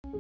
Well,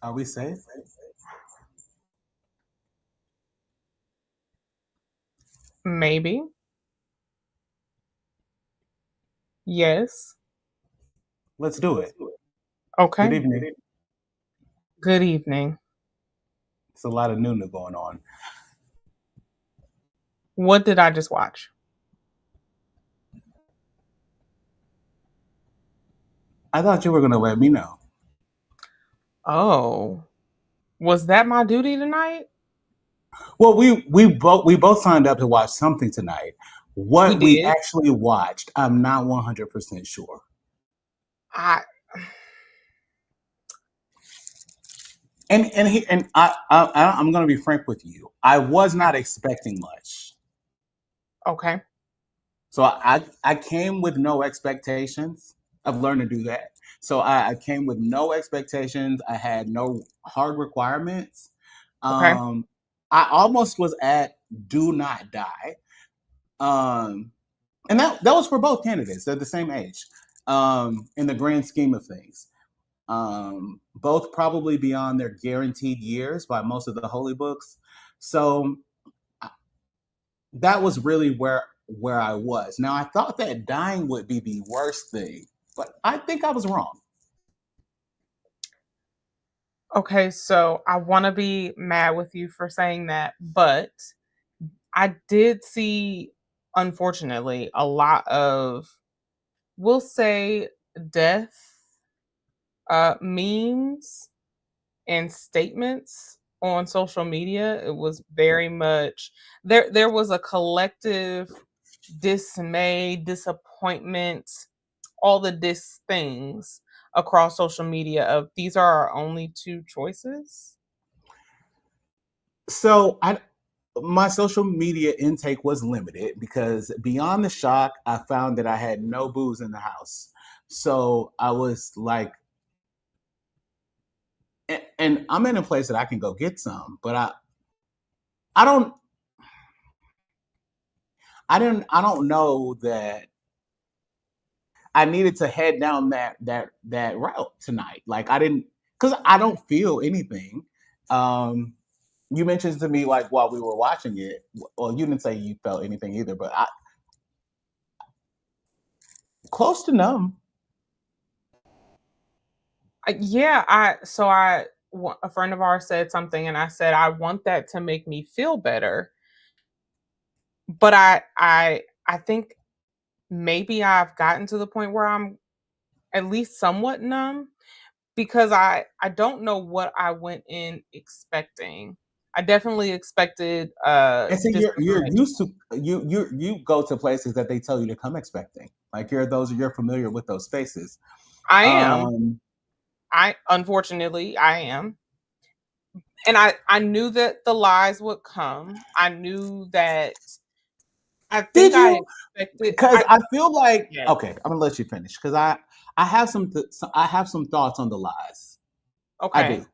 are we safe? Maybe. Yes. Let's do it. Good Okay. evening. Good evening. It's a lot of new going on. What did I just watch? I thought you were going to let me know. Oh, was that my duty tonight? Well, we both signed up to watch something tonight. We What we did. actually watched, I'm not 100% sure. I I'm going to be frank with you. I was not expecting much. okay. So I came with no expectations. I've learned to do that. So I came with no expectations. I had no hard requirements. Okay. Um, I almost was at do not die. Um, and that was for both candidates. They're the same age in the grand scheme of things. Both probably beyond their guaranteed years by most of the holy books. So that was really where I was. Now I thought that dying would be the worst thing, but I think I was wrong. Okay, so I want to be mad with you for saying that, but I did see unfortunately, a lot of, we'll say, death memes and statements on social media. It was very much there was a collective dismay, disappointment, all the dis things across social media of these are our only two choices. So I my social media intake was limited because beyond the shock, I found that I had no booze in the house. So I was like, and I'm in a place that I can go get some, but I don't I don't know that I needed to head down that route tonight. Like I didn't, because I don't feel anything. Um, you mentioned to me like while we were watching it. Well, you didn't say you felt anything either, but I close to numb. Yeah, a friend of ours said something, and I said I want that to make me feel better, but I think maybe I've gotten to the point where I'm at least somewhat numb because I don't know what I went in expecting. I definitely expected And so you're disinformation. used to you go to places that they tell you to come expecting. Like you're familiar with those spaces. I am. Um, I unfortunately I am. And I knew that the lies would come. I knew that I did think I you? expected Because I I feel like yeah. okay, I'm gonna let you finish because I have I have some thoughts on the lies. I Okay. do.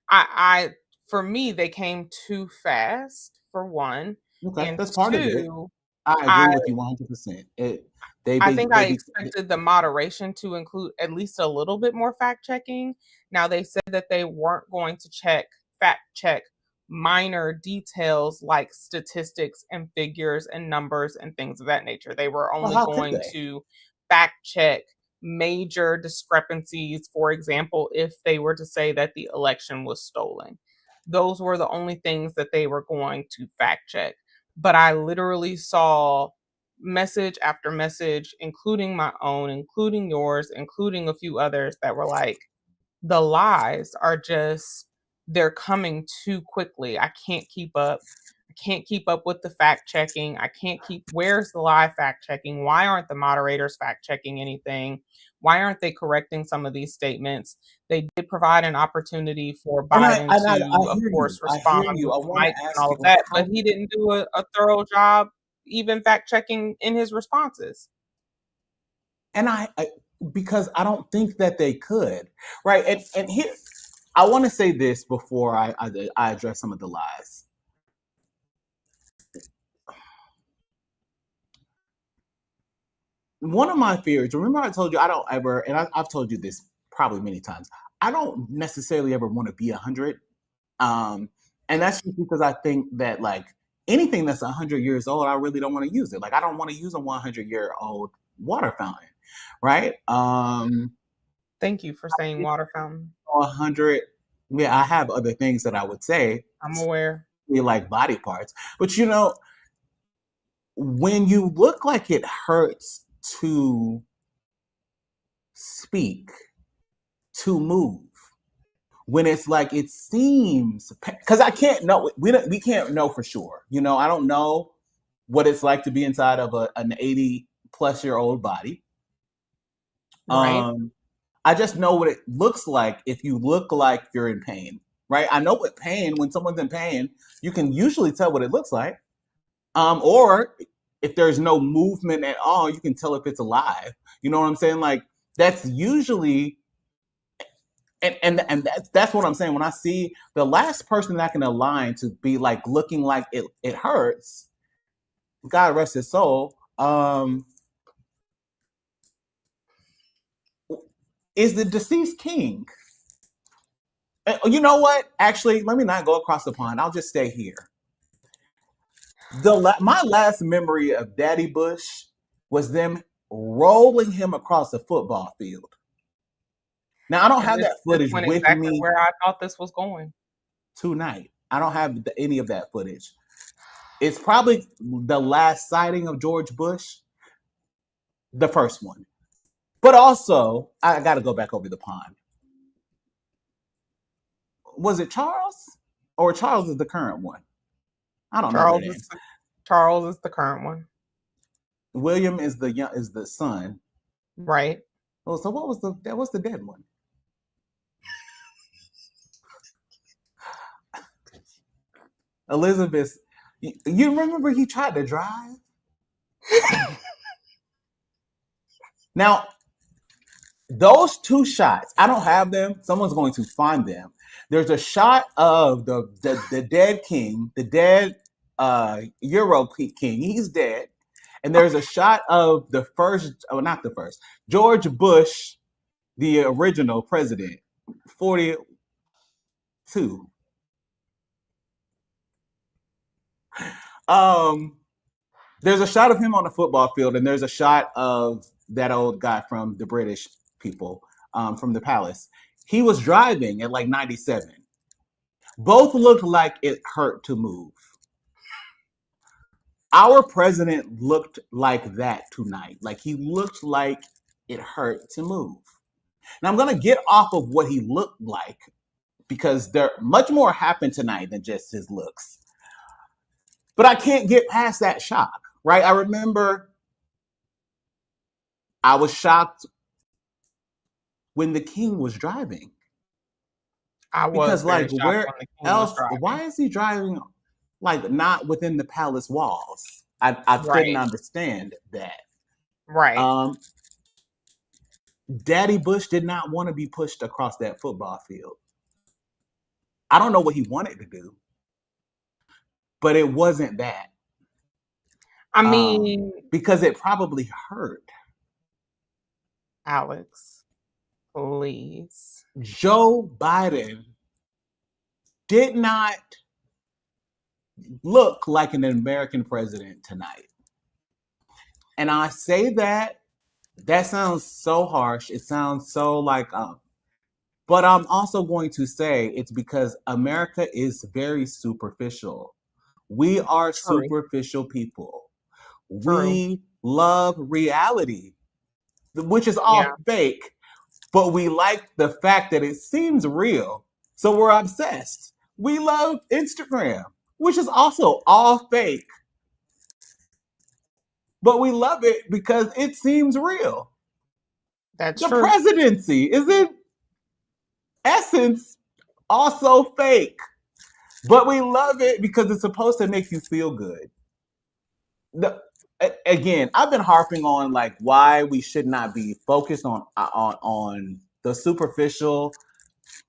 I for me they came too fast for one, Okay, and that's part of it. two, I I agree with you 100%. I think They I be expected the moderation to include at least a little bit more fact checking. Now they said that they weren't going to fact check minor details like statistics and figures and numbers and things of that nature. They were well, only how could going they? to fact check major discrepancies, for example, if they were to say that the election was stolen. Those were the only things that they were going to fact check. But I literally saw message after message, including my own, including yours, including a few others that were like, the lies are just, they're coming too quickly. I can't keep up. I can't keep up with the fact checking. I can't keep, where's the live fact checking? Why aren't the moderators fact checking anything? Why aren't they correcting some of these statements? They did provide an opportunity for Biden to, of hear you. course, I respond hear you. with I the want to mics and ask all you of that, but how he didn't do a thorough job even fact checking in his responses. and I because I don't think that they could, right? And here I want to say this before I address some of the lies. One of my fears, remember I told you I don't ever, and I've told you this probably many times, I don't necessarily ever want to be 100. Um, and that's just because I think that like anything that's 100 years old, I really don't want to use it. Like I don't want to use a 100-year-old water fountain, right? Thank you for saying water fountain. 100, yeah, I have other things that I would say, I'm aware. like body parts, but when you look like it hurts to speak, to move, when it's like it seems because I can't know we can't know for sure. I don't know what it's like to be inside of an 80-plus-year-old body. Right? I just know what it looks like if you look like you're in pain, right? I know what pain when someone's in pain, you can usually tell what it looks like. Or if there's no movement at all, you can tell if it's alive. You know what I'm saying? Like that's usually and that's what I'm saying. When I see the last person that can align to be like looking like it hurts, God rest his soul, is the deceased king. You know what? Actually, let me not go across the pond. I'll just stay here. My last memory of Daddy Bush was them rolling him across the football field. Now I don't And have that this footage went with exactly me where I thought this was going. tonight. I don't have any of that footage. It's probably the last sighting of George Bush, the first one. But also, I got to go back over the pond. Was it Charles? Or Charles is the current one? I don't know their Charles is names. the, Charles is the current one, William is the son. right? Oh, so what's the dead one? Elizabeth. You remember he tried to drive? Now, those two shots, I don't have them. Someone's going to find them. There's a shot of the dead king, the dead Euro king. He's dead. And there's a shot of the first, oh, not the first, George Bush, the original president, 42. Um, there's a shot of him on the football field, and there's a shot of that old guy from the British people, from the palace. He was driving at like 97. Both looked like it hurt to move. Our president looked like that tonight. Like he looked like it hurt to move. Now I'm gonna get off of what he looked like because there much more happened tonight than just his looks. But I can't get past that shock, right? I remember I was shocked when the king was driving. I was Because very like shocked where when the king was else driving. why is he driving like not within the palace walls? I couldn't Right, understand that. right. Um Daddy Bush did not want to be pushed across that football field. I don't know what he wanted to do, but it wasn't that. I mean, Because it probably hurt. Alex, please. Joe Biden did not look like an American president tonight. And I say that sounds so harsh. It sounds so like but I'm also going to say it's because America is very superficial. We are True, superficial people. true. We love reality, which is Yeah, all fake, but we like the fact that it seems real. So we're obsessed. We love Instagram, which is also all fake, but we love it because it seems real. that's The true. presidency is in essence also fake, but we love it because it's supposed to make you feel good. The, Again, I've been harping on like why we should not be focused on the superficial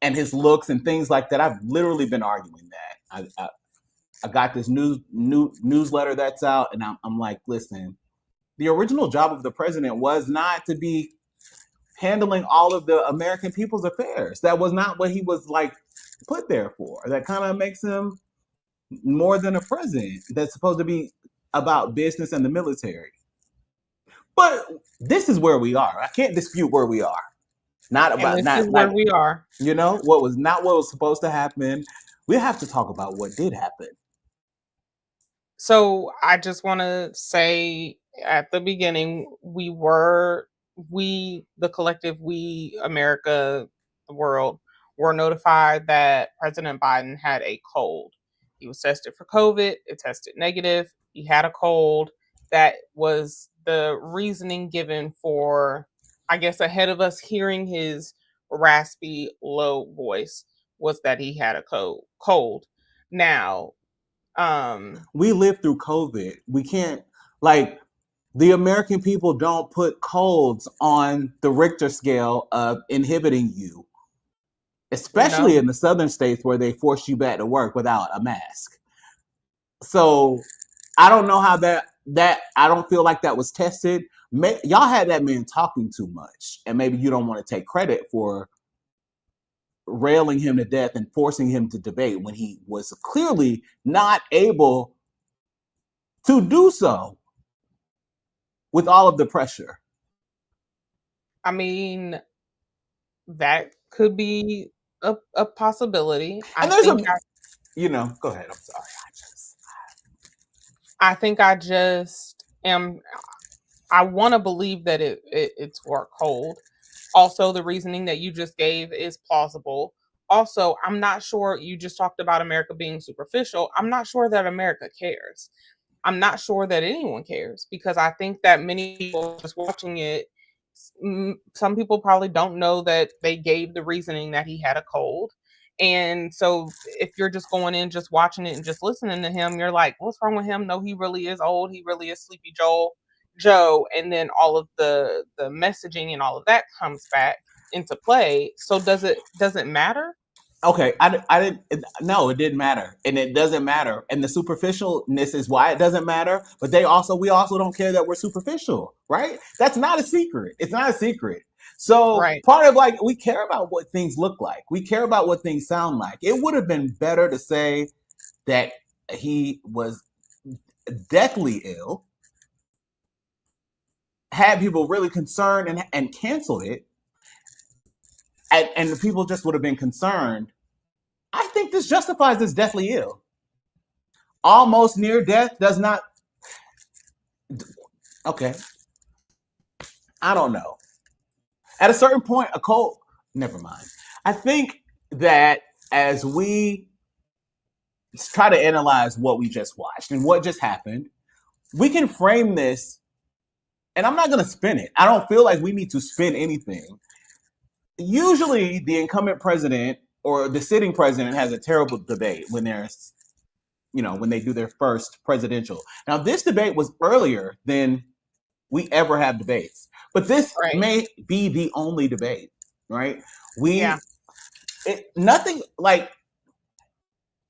and his looks and things like that. I've literally been arguing that. I got this new newsletter that's out, and I'm like, listen, the original job of the president was not to be handling all of the American people's affairs. That was not what he was like put there for. That kind of makes him more than a president that's supposed to be about business and the military. But this is where we are. I can't dispute where we are. Not And about this is not where like we are. what was not what was supposed to happen. We have to talk about what did happen. So I just want to say at the beginning, the collective, we, America, the world, were notified that President Biden had a cold. He was tested for COVID, it tested negative. He had a cold. That was the reasoning given for, I guess, ahead of us hearing his raspy, low voice, was that he had a cold. Now, We lived through COVID. We can't like the American people don't put colds on the Richter scale of inhibiting you, especially no, in the southern states where they force you back to work without a mask. So I don't know how that I don't feel like that was tested. Y'all had that man talking too much, and maybe you don't want to take credit for railing him to death and forcing him to debate when he was clearly not able to do so with all of the pressure. I mean, that could be a possibility. I And there's think a, go ahead. I'm sorry. I think I just am. I want to believe that it's for a cold. Also, the reasoning that you just gave is plausible. Also, I'm not sure. You just talked about America being superficial. I'm not sure that America cares. I'm not sure that anyone cares because I think that many people just watching it, some people probably don't know that they gave the reasoning that he had a cold. And so if you're just going in, just watching it and just listening to him, you're like, what's wrong with him? No, he really is old. He really is Sleepy Joe. And then all of the messaging and all of that comes back into play. So does it matter? Okay, I didn't. No, it didn't matter, and it doesn't matter. And the superficialness is why it doesn't matter. But we also don't care that we're superficial, right? That's not a secret. It's not a secret. So Right. part of like we care about what things look like. We care about what things sound like. It would have been better to say that he was deathly ill, had people really concerned and canceled it, and the people just would have been concerned. I think this justifies this deathly ill. Almost near death does not. Okay, I don't know. At a certain point, a cold. Never mind. I think that as we try to analyze what we just watched and what just happened, we can frame this, and I'm not going to spin it. I don't feel like we need to spin anything. Usually, the incumbent president or the sitting president has a terrible debate when there's, when they do their first presidential. Now, this debate was earlier than we ever have debates, but this Right. may be the only debate, right? Yeah. Nothing like,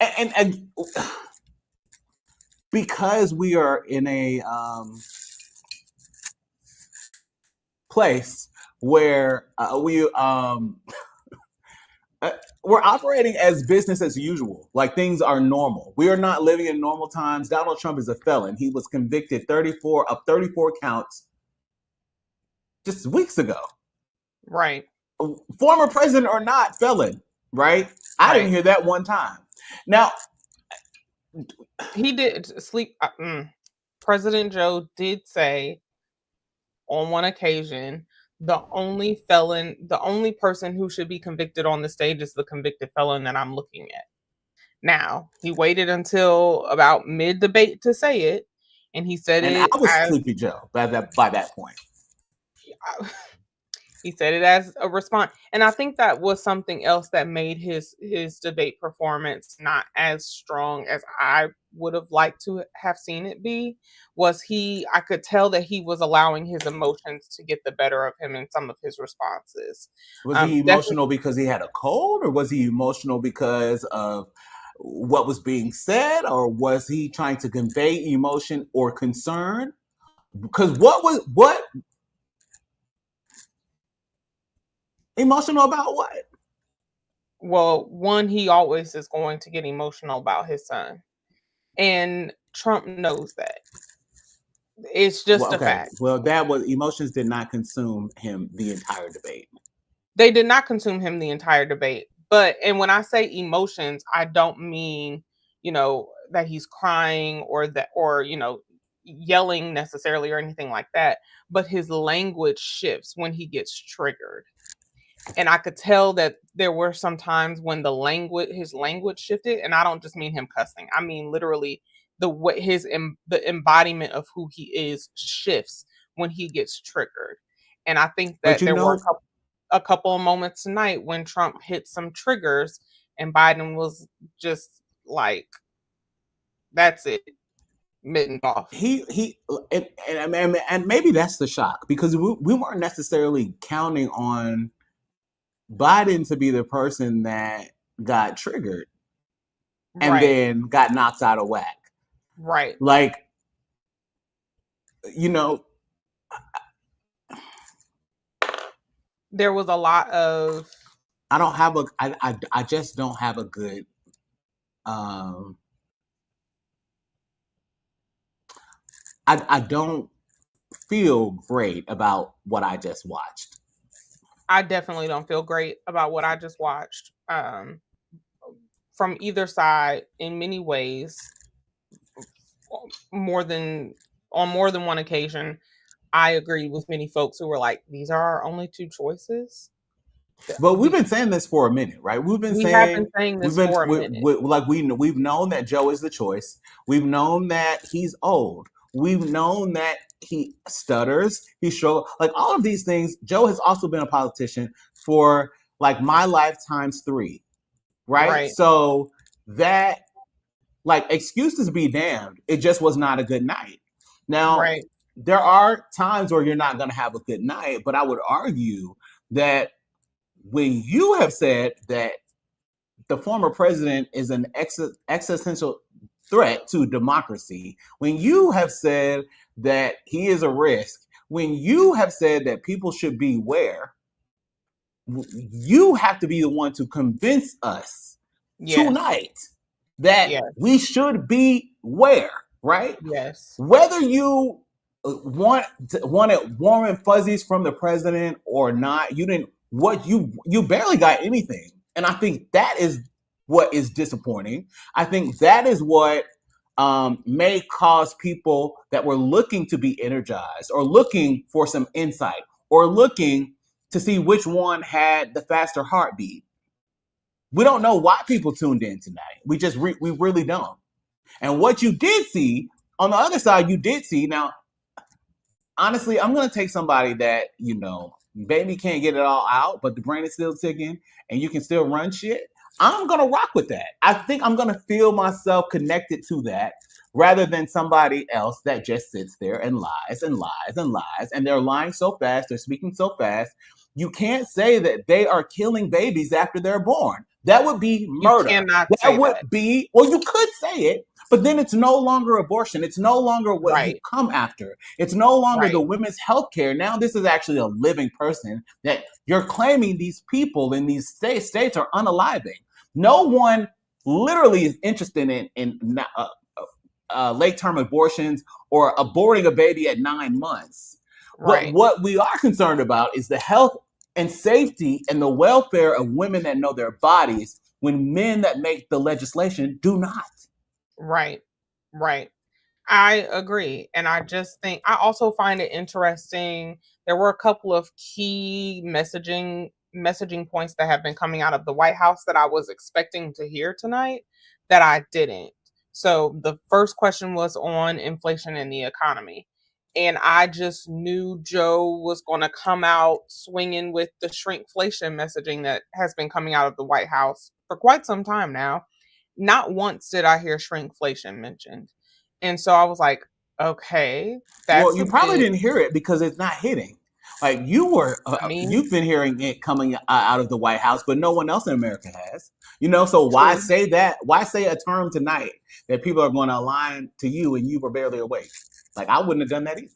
and because we are in a place where we're operating as business as usual. Like things are normal. We are not living in normal times. Donald Trump is a felon. He was convicted 34 counts just weeks ago. Right. Former president or not, felon, right? I didn't Right. hear that one time. Now, He did sleep. President Joe did say on one occasion, the only person who should be convicted on the stage is the convicted felon that I'm looking at. Now, he waited until about mid debate to say it, and he said and I it was as Sleepy Joe by that point. he said it as a response. And I think that was something else that made his debate performance not as strong as I would have liked to have seen it be. Was he I could tell that he was allowing his emotions to get the better of him in some of his responses. Was he Definitely. emotional because he had a cold, or was he emotional because of what was being said, or was he trying to convey emotion or concern? Because what emotional about what? Well, one, he always is going to get emotional about his son. And Trump knows that. It's Well, just a okay. fact. Well, that was emotions did not consume him the entire debate. They did not consume him the entire debate. And when I say emotions, I don't mean, that he's crying or yelling necessarily or anything like that, but his language shifts when he gets triggered. And I could tell that there were some times when his language shifted, and I don't just mean him cussing. I mean literally the way the embodiment of who he is shifts when he gets triggered. And I think But that there were a couple of moments tonight when Trump hit some triggers and Biden was just like, that's it, mittens off. he and maybe that's the shock, because we weren't necessarily counting on Biden to be the person that got triggered and Right, then got knocked out of whack. right. Like, you know, There was a lot of I don't have a I just don't have a good um I don't feel great about what I just watched. I definitely don't feel great about what I just watched. From either side in many ways. on more than one occasion, I agree with many folks who were like, these are our only two choices. But we've been saying this for a minute, right? We've been We have been saying saying this for a minute. we've known that Joe is the choice. We've known that he's old. We've known that he stutters. He struggles. Like all of these things. Joe has also been a politician for like my lifetime's 3, right? Right. So that, like, excuses be damned. It just was not a good night. Now, Right. there are times where you're not going to have a good night, but I would argue that when you have said that the former president is an existential threat to democracy, when you have said that he is a risk, when you have said that people should beware, you have to be the one to convince us tonight that we should beware, right? Yes. Whether you wanted warm and fuzzies from the president or not, you barely got anything. And I think that is what is disappointing. I think that is what may cause people that were looking to be energized or looking for some insight or looking to see which one had the faster heartbeat. We don't know why people tuned in tonight. We really don't. And what you did see on the other side, you did see. Now, honestly, I'm going to take somebody that, baby can't get it all out, but the brain is still ticking and you can still run shit. I'm going to rock with that. I think I'm going to feel myself connected to that rather than somebody else that just sits there and lies and lies and lies. And they're lying so fast, they're speaking so fast. You can't say that they are killing babies after they're born. That would be murder. You cannot that say would that. be, well, you could say it, but then it's no longer abortion. It's no longer what Right. you come after. It's no longer Right. the women's health care. Now this is actually a living person that you're claiming these people in these states are unaliving. No one literally is interested in late-term abortions or aborting a baby at 9 months. Right. What we are concerned about is the health and safety and the welfare of women that know their bodies when men that make the legislation do not. Right. Right. I agree. And I just think I also find it interesting. There were a couple of key messaging points that have been coming out of the White House that I was expecting to hear tonight that I didn't. So the first question was on inflation and the economy. And I just knew Joe was going to come out swinging with the shrinkflation messaging that has been coming out of the White House for quite some time now. Not once did I hear shrinkflation mentioned. And so I was like, okay, Well, that's you a probably big, didn't hear it because it's not hitting. Like you've been hearing it coming out of the White House, but no one else in America has. So why true. say that? Why say a term tonight that people are going to align to you and you were barely awake? Like I wouldn't have done that either,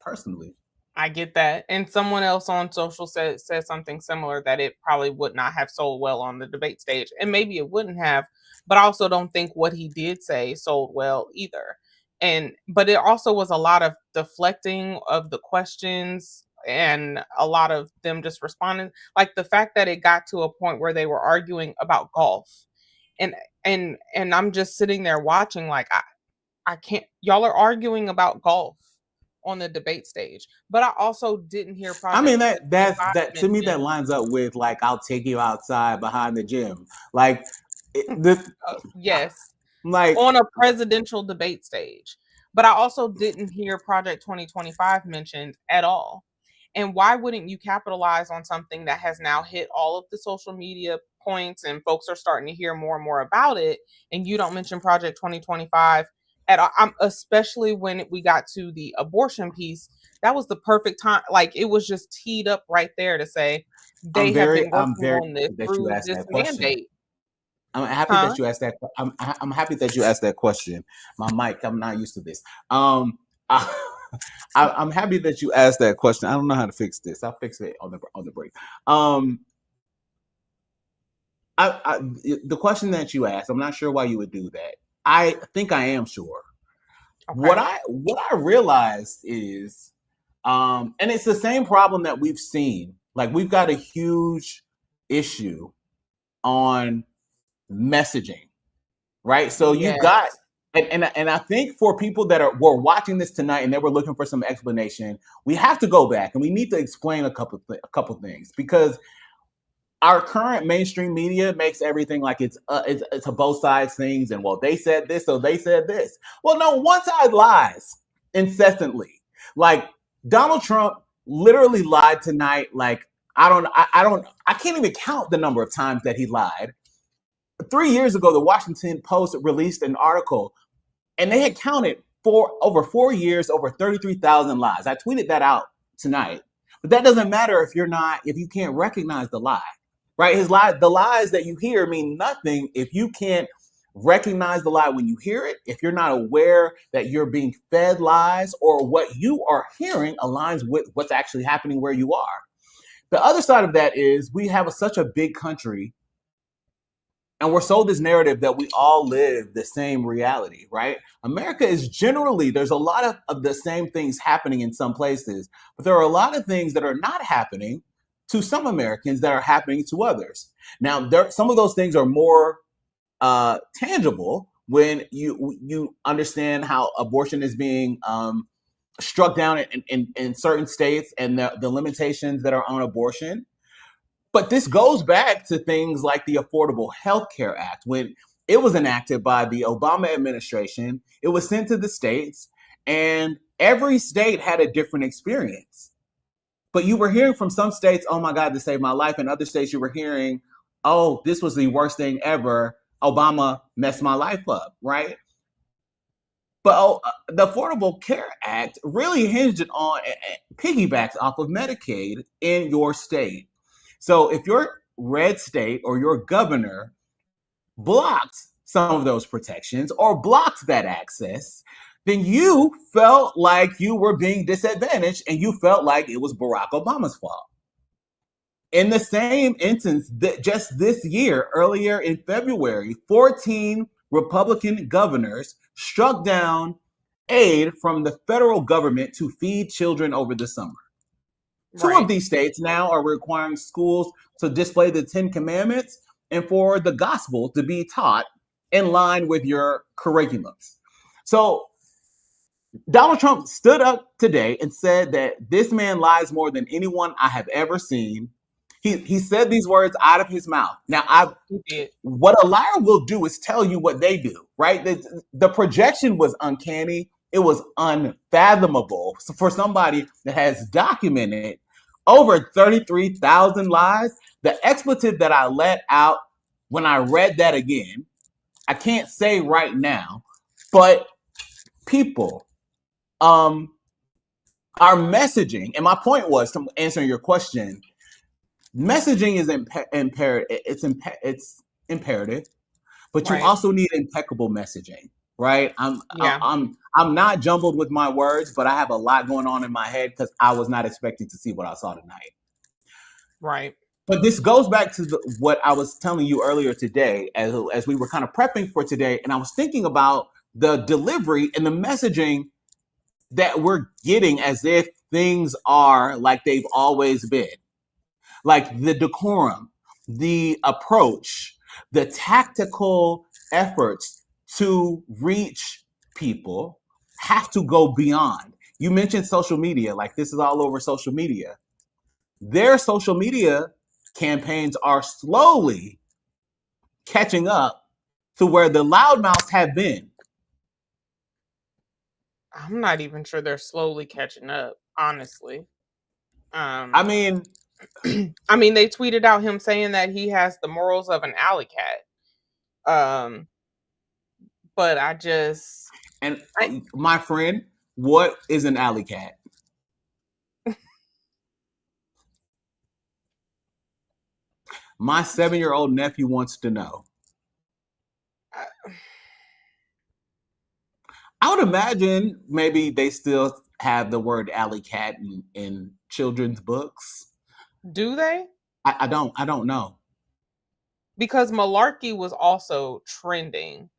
personally. I get that. And someone else on social said something similar that it probably would not have sold well on the debate stage. And maybe it wouldn't have, but I also don't think what he did say sold well either. But it also was a lot of deflecting of the questions and a lot of them just responding. Like the fact that it got to a point where they were arguing about golf. And and I'm just sitting there watching like I can't, y'all are arguing about golf on the debate stage. But I also didn't hear I Project mean that to me that mentioned. lines up with like I'll take you outside behind the gym. Like Yes, like on a presidential debate stage. But I also didn't hear Project 2025 mentioned at all. And why wouldn't you capitalize on something that has now hit all of the social media points and folks are starting to hear more and more about it, and you don't mention Project 2025 at all? Especially when we got to the abortion piece, that was the perfect time. Like it was just teed up right there to say they have been I'm working very on this happy that you through asked this that question. mandate. I'm happy Huh? that you asked that. I'm happy that you asked that question. My mic, I'm not used to this. I, I'm happy that you asked that question. I don't know how to fix this. I'll fix it on the break. The question that you asked, I'm not sure why you would do that. I think I am sure. Okay. What I realized is, and it's the same problem that we've seen. Like we've got a huge issue on messaging, right? So you've got Yes. And I think for people that were watching this tonight and they were looking for some explanation, we have to go back and we need to explain a couple things, because our current mainstream media makes everything like it's a both sides things, and well, they said this, so they said this. Well, no, one side lies incessantly. Like Donald Trump literally lied tonight. Like I can't even count the number of times that he lied. 3 years ago, the Washington Post released an article, and they had counted for over 4 years, over 33,000 lies. I tweeted that out tonight, but that doesn't matter if you can't recognize the lie. Right? The lies that you hear mean nothing if you can't recognize the lie when you hear it, if you're not aware that you're being fed lies or what you are hearing aligns with what's actually happening where you are. The other side of that is we have such a big country, and we're sold this narrative that we all live the same reality, right? America is generally, there's a lot of the same things happening in some places, but there are a lot of things that are not happening to some Americans that are happening to others. Now, some of those things are more tangible when you understand how abortion is being struck down in certain states and the limitations that are on abortion. But this goes back to things like the Affordable Health Care Act. When it was enacted by the Obama administration, it was sent to the states, and every state had a different experience. But you were hearing from some states, oh my God, this saved my life. And other states you were hearing, oh, this was the worst thing ever. Obama messed my life up, right? But the Affordable Care Act really hinged on, piggybacks off of Medicaid in your state. So if your red state or your governor blocked some of those protections or blocked that access, then you felt like you were being disadvantaged and you felt like it was Barack Obama's fault. In the same instance, that just this year, earlier in February, 14 Republican governors struck down aid from the federal government to feed children over the summer. Right. 2 of these states now are requiring schools to display the 10 Commandments and for the gospel to be taught in line with your curriculums. So Donald Trump stood up today and said that this man lies more than anyone I have ever seen. He said these words out of his mouth. Now, what a liar will do is tell you what they do, right? The projection was uncanny. It was unfathomable for somebody that has documented over 33,000 lies. The expletive that I let out when I read that again, I can't say right now, but people, our messaging, and my point was to answer your question, messaging is imperative. It's imperative, but you also need impeccable messaging, right? I'm not jumbled with my words, but I have a lot going on in my head because I was not expecting to see what I saw tonight. Right. But this goes back to what I was telling you earlier today, as we were kind of prepping for today, and I was thinking about the delivery and the messaging that we're getting as if things are like they've always been. Like the decorum, the approach, the tactical efforts to reach people have to go beyond. You mentioned social media, like this is all over social media. Their social media campaigns are slowly catching up to where the loudmouths have been. I'm not even sure they're slowly catching up, honestly. I mean, they tweeted out him saying that he has the morals of an alley cat. But my friend, what is an alley cat? My 7-year-old nephew wants to know. I would imagine maybe they still have the word alley cat in children's books. Do they? I don't know. Because malarkey was also trending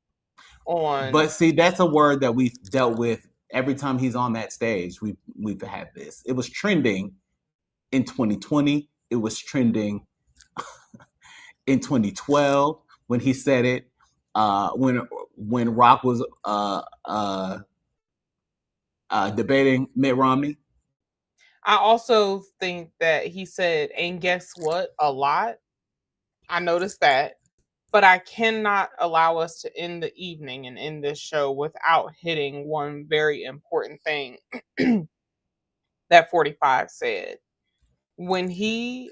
on. But see, that's a word that we've dealt with every time he's on that stage. We've had this. It was trending in 2020. It was trending in 2012 when he said it. When when Rock was debating Mitt Romney. I also think that he said, and guess what? A lot. I noticed that. But I cannot allow us to end the evening and end this show without hitting one very important thing that 45 said. When he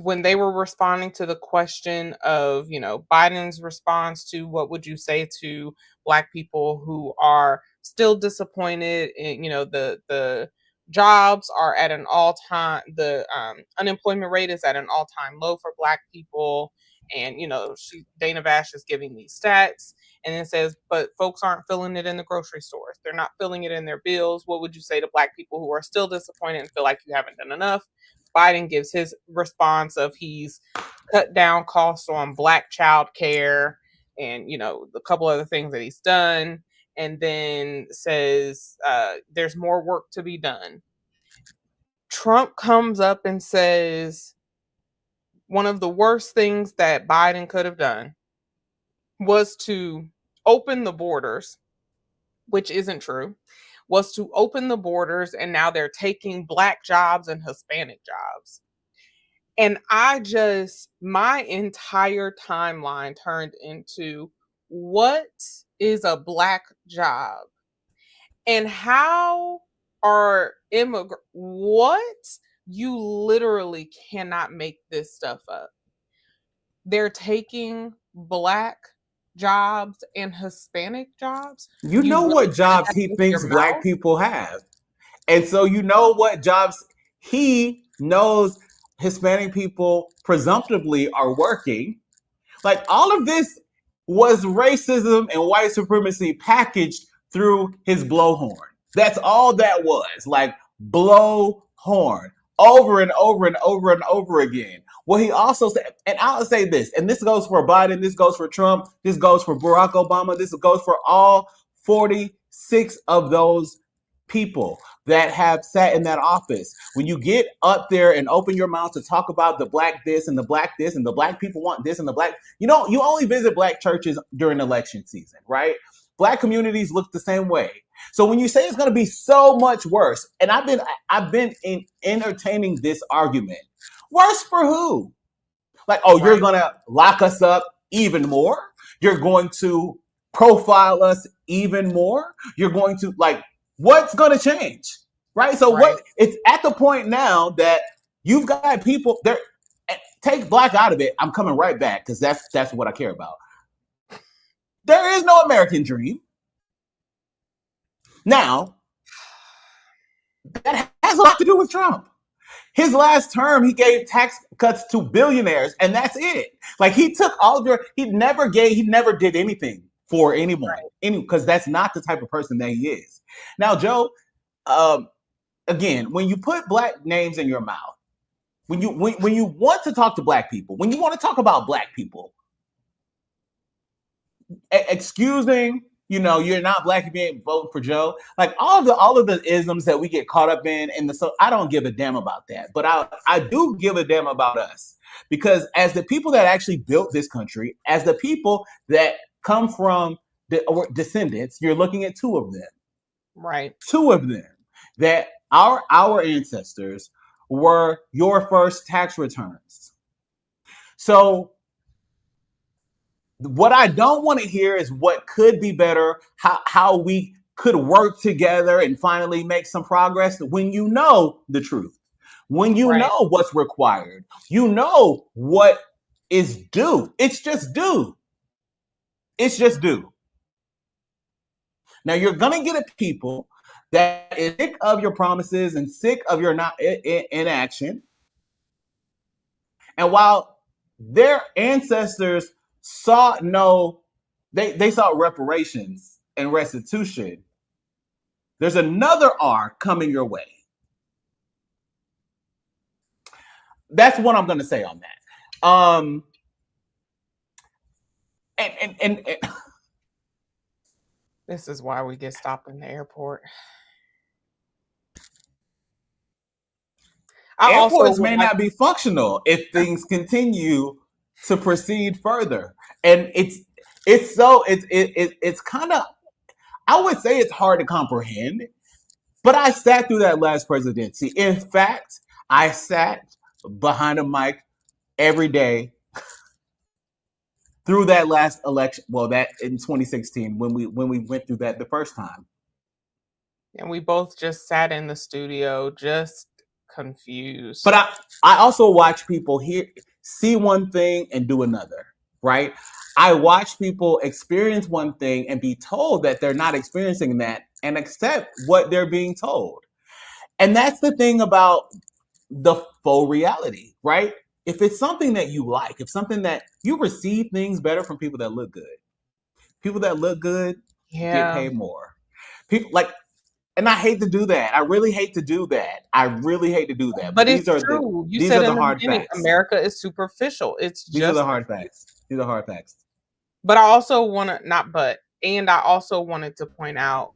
when they were responding to the question of, Biden's response to what would you say to black people who are still disappointed in, the jobs are at an all-time the unemployment rate is at an all-time low for black people, and Dana Bash is giving these stats, and it says, but folks aren't feeling it in the grocery stores, they're not feeling it in their bills. What would you say to black people who are still disappointed and feel like you haven't done enough? Biden gives his response of he's cut down costs on black child care and, a couple other things that he's done, and then says there's more work to be done. Trump comes up and says one of the worst things that Biden could have done was to open the borders, which isn't true, was to open the borders, and now they're taking black jobs and Hispanic jobs. And my entire timeline turned into, what is a black job? And how are what? You literally cannot make this stuff up. They're taking black jobs and Hispanic jobs. You know really what jobs that he with thinks your black mouth? people have. And so you know what jobs he knows Hispanic people presumptively are working. Like all of this was racism and white supremacy packaged through his blowhorn. That's all that was. Like blowhorn over and over and over and over again. Well, he also said, and I'll say this, and this goes for Biden, this goes for Trump, this goes for Barack Obama, this goes for all 46 of those people that have sat in that office. When you get up there and open your mouth to talk about the black this and the black this and the black people want this and the black, you only visit black churches during election season, right? Black communities look the same way. So when you say it's going to be so much worse, and I've been entertaining this argument, worse for who? Like, oh, you're Right, going to lock us up even more? You're going to profile us even more? You're going to, like, what's going to change? Right? So right, it's at the point now that you've got people there. Take black out of it. I'm coming right back because that's what I care about. There is no American dream. Now, that has a lot to do with Trump. His last term, he gave tax cuts to billionaires, and that's it. Like he took all of he never did anything for anyone, because that's not the type of person that he is. Now, Joe, again, when you put black names in your mouth, when you want to talk to black people, when you want to talk about black people, excusing, you're not black if you ain't voting for Joe. Like all of the isms that we get caught up in, and so I don't give a damn about that. But I do give a damn about us, because as the people that actually built this country, as the people that come from the descendants, you're looking at two of them. right. Two of them that our ancestors were your first tax returns. So what I don't want to hear is what could be better, how we could work together and finally make some progress, when you know the truth, when you Right. know what's required, what is due. It's just due. It's just due. Now you're gonna get a people that is sick of your promises and sick of your not inaction. And while their ancestors they saw reparations and restitution, there's another R coming your way. That's what I'm going to say on that. And This is why we get stopped in the airport. I also airports would may like, not be functional if things continue to proceed further. And it's kind of, I would say it's hard to comprehend. But I sat through that last presidency. In fact, I sat behind a mic every day through that last election. Well, that in 2016 when we went through that the first time. And we both just sat in the studio, just confused. But I also watch people see one thing and do another, right? I watch people experience one thing and be told that they're not experiencing that and accept what they're being told. And that's the thing about the faux reality, right? If it's something that you like, if something that you receive things better from people that look good. People that look good get paid more. People like, and I hate to do that. I really hate to do that. I really hate to do that. But it's true. You said in the hard beginning, facts. America is superficial. These are the hard facts. These are hard facts. But I also want to, and I also wanted to point out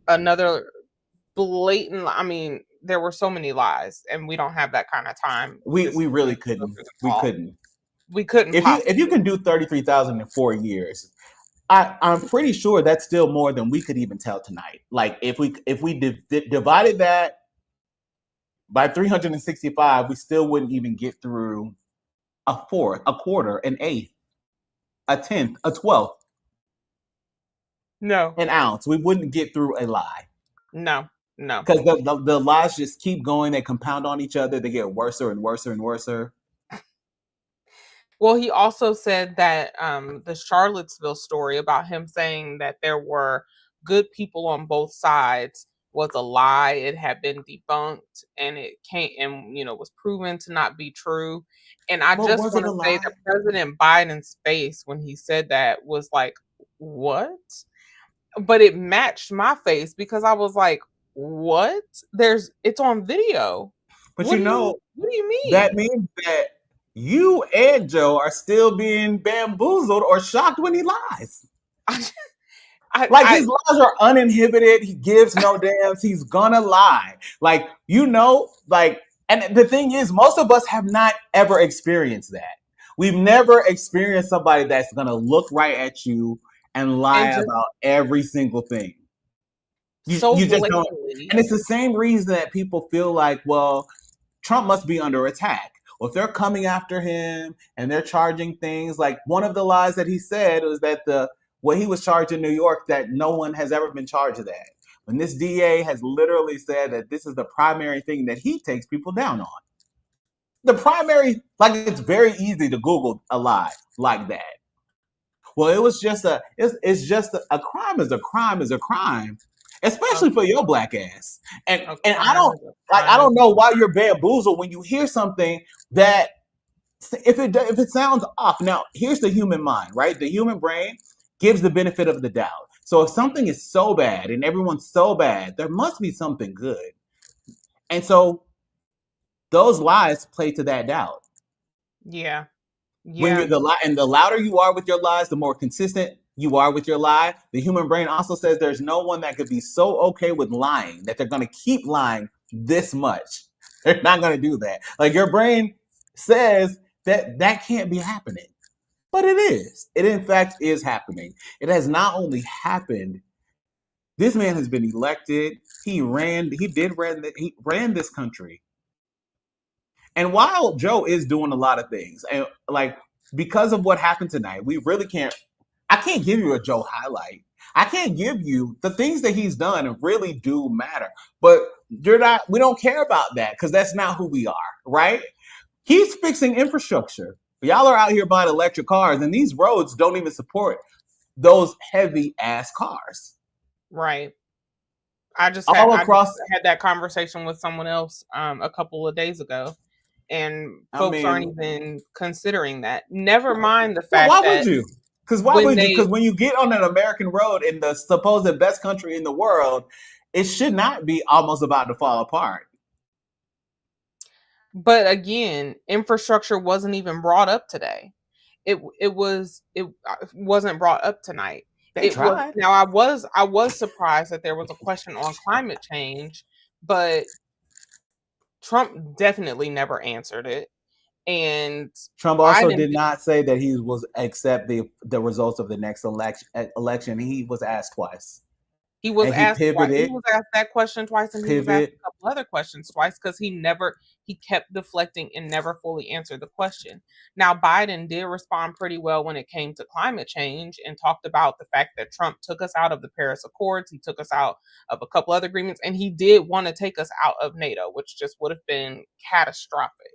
another blatant, I mean, there were so many lies, and we don't have that kind of time. We really couldn't. We couldn't. If you can do 33,000 in 4 years, I'm pretty sure that's still more than we could even tell tonight. Like if we divided that by 365, we still wouldn't even get through a fourth, a quarter, an eighth, a tenth, a twelfth. No. An ounce. We wouldn't get through a lie. No. Because the lies just keep going. They compound on each other. They get worse and worse and worse. Well, he also said that the Charlottesville story about him saying that there were good people on both sides was a lie. It had been debunked, and it was proven to not be true. And I just want to say that President Biden's face when he said that was like, what? But it matched my face because I was like, what? It's on video. But what do you mean? That means that you and Joe are still being bamboozled or shocked when he lies. His lies are uninhibited. He gives no damns. He's gonna lie. And the thing is, most of us have not ever experienced that. We've never experienced somebody that's gonna look right at you and lie about every single thing. You just don't. And it's the same reason that people feel like, well, Trump must be under attack. Well, if they're coming after him and they're charging things, like one of the lies that he said was that what he was charged in New York, that no one has ever been charged of that. When this DA has literally said that this is the primary thing that he takes people down on. The primary, it's very easy to Google a lie like that. Well, it was just it's just a crime is a crime is a crime, especially for your black ass. And I don't know why you're bamboozled when you hear something that if it sounds off. Now, here's the human mind, right? The human brain gives the benefit of the doubt. So if something is so bad and everyone's so bad, there must be something good. And so those lies play to that doubt. Yeah. When you're the louder you are with your lies, the more consistent you are with your lie. The human brain also says there's no one that could be so okay with lying that they're going to keep lying this much. They're not going to do that. Like your brain says that can't be happening. But it is. It in fact is happening. It has not only happened. This man has been elected. He ran this country. And while Joe is doing a lot of things, and because of what happened tonight, we really I can't give you a Joe highlight. I can't give you the things that he's done and really do matter. But we don't care about that because that's not who we are, right? He's fixing infrastructure. Y'all are out here buying electric cars, and these roads don't even support those heavy ass cars. Right. I just had that conversation with someone else a couple of days ago, and folks aren't even considering that. Never mind the fact that. Why would you? Because Because when you get on an American road in the supposed best country in the world, it should not be almost about to fall apart. But again, infrastructure wasn't even brought up today. It wasn't brought up tonight. Now I was surprised that there was a question on climate change, but Trump definitely never answered it. And Trump also Biden did not say that he was accept the results of the next election. He was asked twice, He was and he asked he pivoted. was asked that question twice, and he was asked Pivot. a couple other questions twice because he kept deflecting and never fully answered the question. Now Biden did respond pretty well when it came to climate change and talked about the fact that Trump took us out of the Paris Accords, he took us out of a couple other agreements, and he did want to take us out of NATO, which just would have been catastrophic.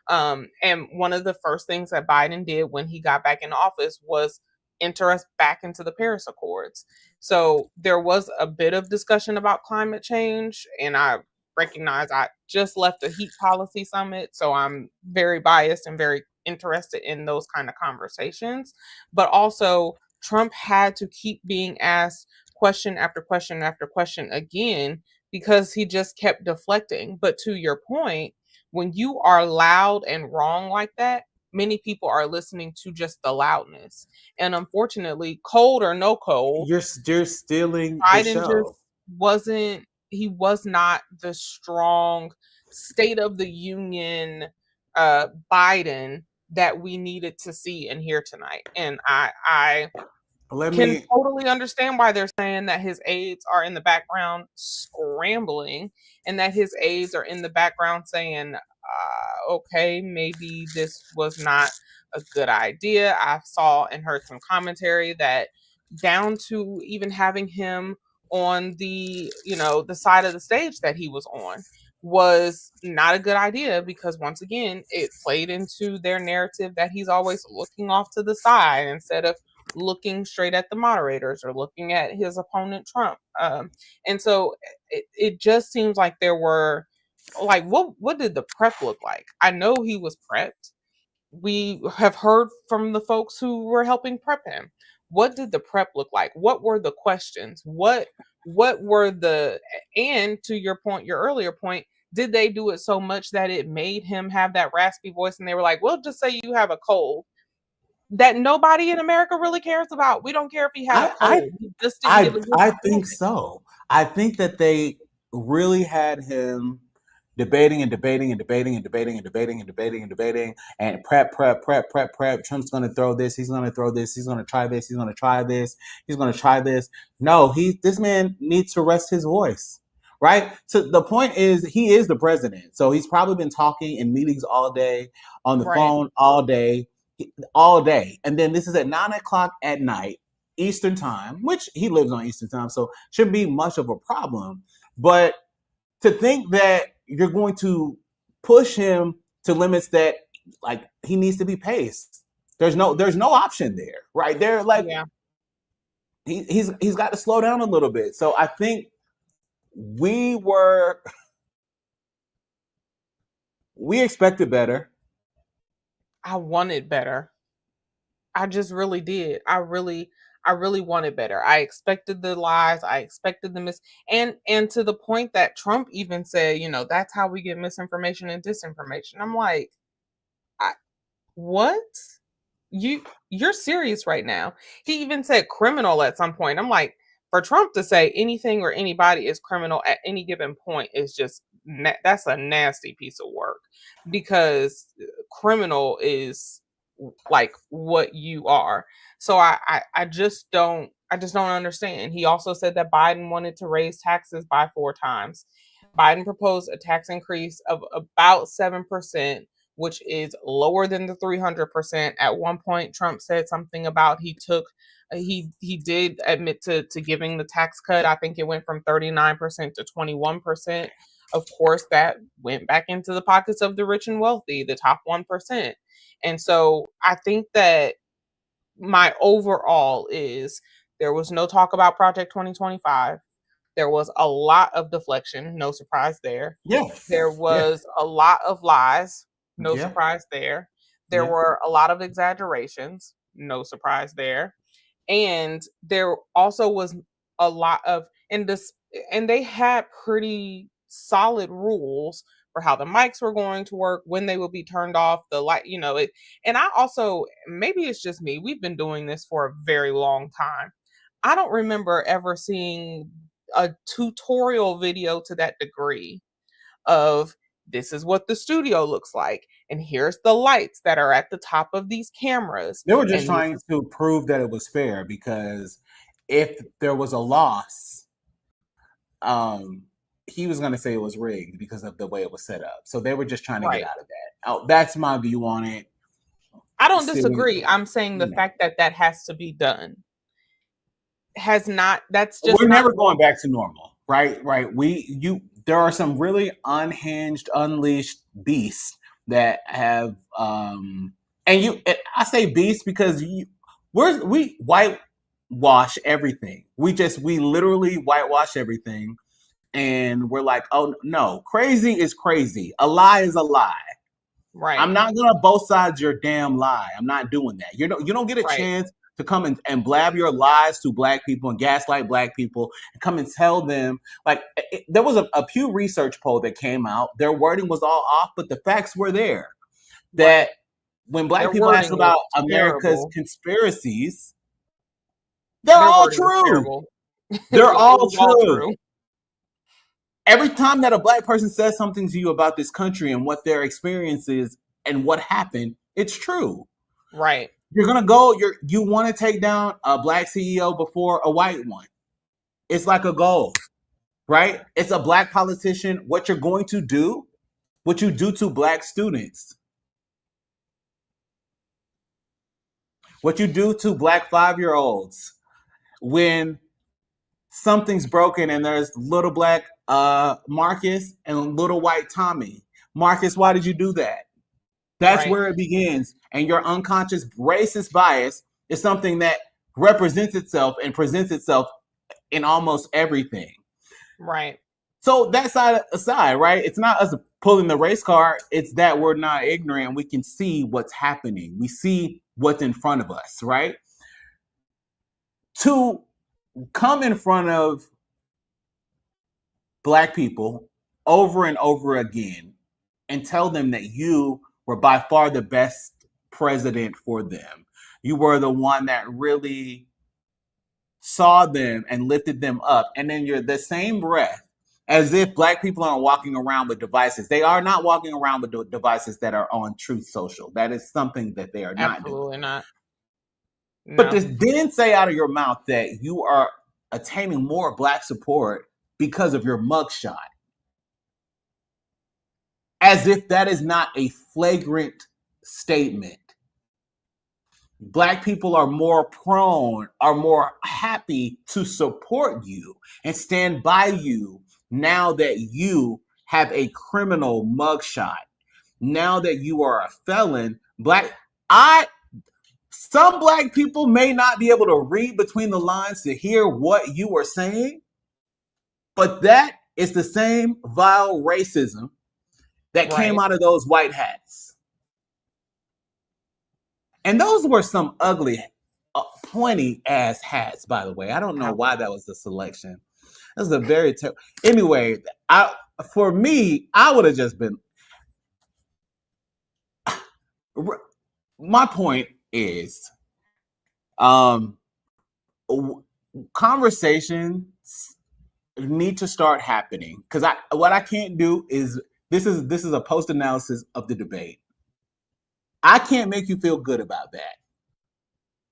And one of the first things that Biden did when he got back in office was enter us back into the Paris Accords. So there was a bit of discussion about climate change, and I recognize I just left the heat policy summit, so I'm very biased and very interested in those kind of conversations. But also, Trump had to keep being asked question after question after question again because he just kept deflecting. But to your point, when you are loud and wrong like that, many people are listening to just the loudness. And unfortunately, cold or no cold, You're stealing the Biden just show. wasn't, he was not the strong State of the Union Biden that we needed to see and hear tonight. And I Let can me. totally understand why they're saying that his aides are in the background scrambling and that his aides are in the background saying, okay, maybe this was not a good idea. I saw and heard some commentary that down to even having him on the, the side of the stage that he was on was not a good idea because once again, it played into their narrative that he's always looking off to the side instead of looking straight at the moderators or looking at his opponent Trump. And so it just seems like there were like what did the prep look like? I know he was prepped. We have heard from the folks who were helping prep him. What did the prep look like? What were the questions? What were the, and to your point, your earlier point, did they do it so much that it made him have that raspy voice and they were like, well, just say you have a cold that nobody in America really cares about. We don't care if he had a I I cold. He just didn't give I a good I think performance. so. I think that they really had him debating and debating and debating and debating and debating and debating and debating and prep. Trump's going to throw this. He's going to throw this. He's going to try this. He's going to try this. He's going to try this. No, this man needs to rest his voice. Right. So the point is, he is the president. So he's probably been talking in meetings all day, on the Right. phone all day. And then this is at 9 o'clock at night, Eastern time, which he lives on Eastern time. So shouldn't be much of a problem. But to think that you're going to push him to limits that, like, he needs to be paced. There's no option there, right? There, like, Yeah. he's got to slow down a little bit. So I think we were we expected better. I wanted better. I just really did. I really wanted better. I expected the lies, I expected the and to the point that Trump even said, that's how we get misinformation and disinformation. I'm like, I, what? You're serious right now. He even said criminal at some point. I'm like, for Trump to say anything or anybody is criminal at any given point is just that's a nasty piece of work because criminal is like what you are. So I just don't understand. He also said that Biden wanted to raise taxes by 4 times. Biden proposed a tax increase of about 7%, which is lower than the 300%. At one point, Trump said something about he did admit to giving the tax cut. I think it went from 39% to 21%. Of course, that went back into the pockets of the rich and wealthy, the top 1%. And so I think that my overall is there was no talk about Project 2025. There was a lot of deflection, no surprise there. Yeah, There yeah, was a lot of lies, no yeah, surprise there. There yeah, were a lot of exaggerations, no surprise there. And there also was a lot of and they had pretty solid rules for how the mics were going to work, when they would be turned off, the light, it. And I also, maybe it's just me, we've been doing this for a very long time. I don't remember ever seeing a tutorial video to that degree of this is what the studio looks like, and here's the lights that are at the top of these cameras. They were just And trying to prove that it was fair, because if there was a loss, he was going to say it was rigged because of the way it was set up. So they were just trying to get out of that. Oh, that's my view on it. I don't disagree. I'm saying the fact that that has to be done has not, that's just we're not never going back to normal, right? There are some really unhinged, unleashed beasts that have, I say beasts because we whitewash everything. We literally whitewash everything, and we're like, oh no, crazy is crazy. A lie is a lie. Right. I'm not gonna both sides your damn lie. I'm not doing that. You don't get a chance to come and blab your lies to black people and gaslight black people and come and tell them, like, there was a Pew Research poll that came out. Their wording was all off, but the facts were there. That when black people ask about America's conspiracies, they're all true. They're all true. Every time that a black person says something to you about this country and what their experience is and what happened, it's true. Right. You're gonna go. You want to take down a black CEO before a white one. It's like a goal, right? It's a black politician. What you're going to do, what you do to black students, what you do to black 5-year-olds when something's broken and there's little black Marcus and little white Tommy. Marcus, why did you do that? That's where it begins. And your unconscious racist bias is something that represents itself and presents itself in almost everything. Right. So that side aside, right? It's not us pulling the race card. It's that we're not ignorant. We can see what's happening. We see what's in front of us, right? To come in front of black people over and over again and tell them that you were by far the best president for them. You were the one that really saw them and lifted them up. And then you're the same breath as if black people aren't walking around with devices. They are not walking around with devices that are on Truth Social. That is something that they are not doing. Absolutely not. No. But this didn't say out of your mouth that you are attaining more black support because of your mugshot. As if that is not a flagrant statement. Black people are more prone, are more happy to support you and stand by you now that you have a criminal mugshot. Now that you are a felon, some black people may not be able to read between the lines to hear what you are saying, but that is the same vile racism that came out of those white hats. And those were some ugly, pointy ass hats, by the way. I don't know why that was the selection. That was a very terrible. Anyway, for me, I would have just been. My point is, conversations need to start happening, because what I can't do is this is a post analysis of the debate. I can't make you feel good about that.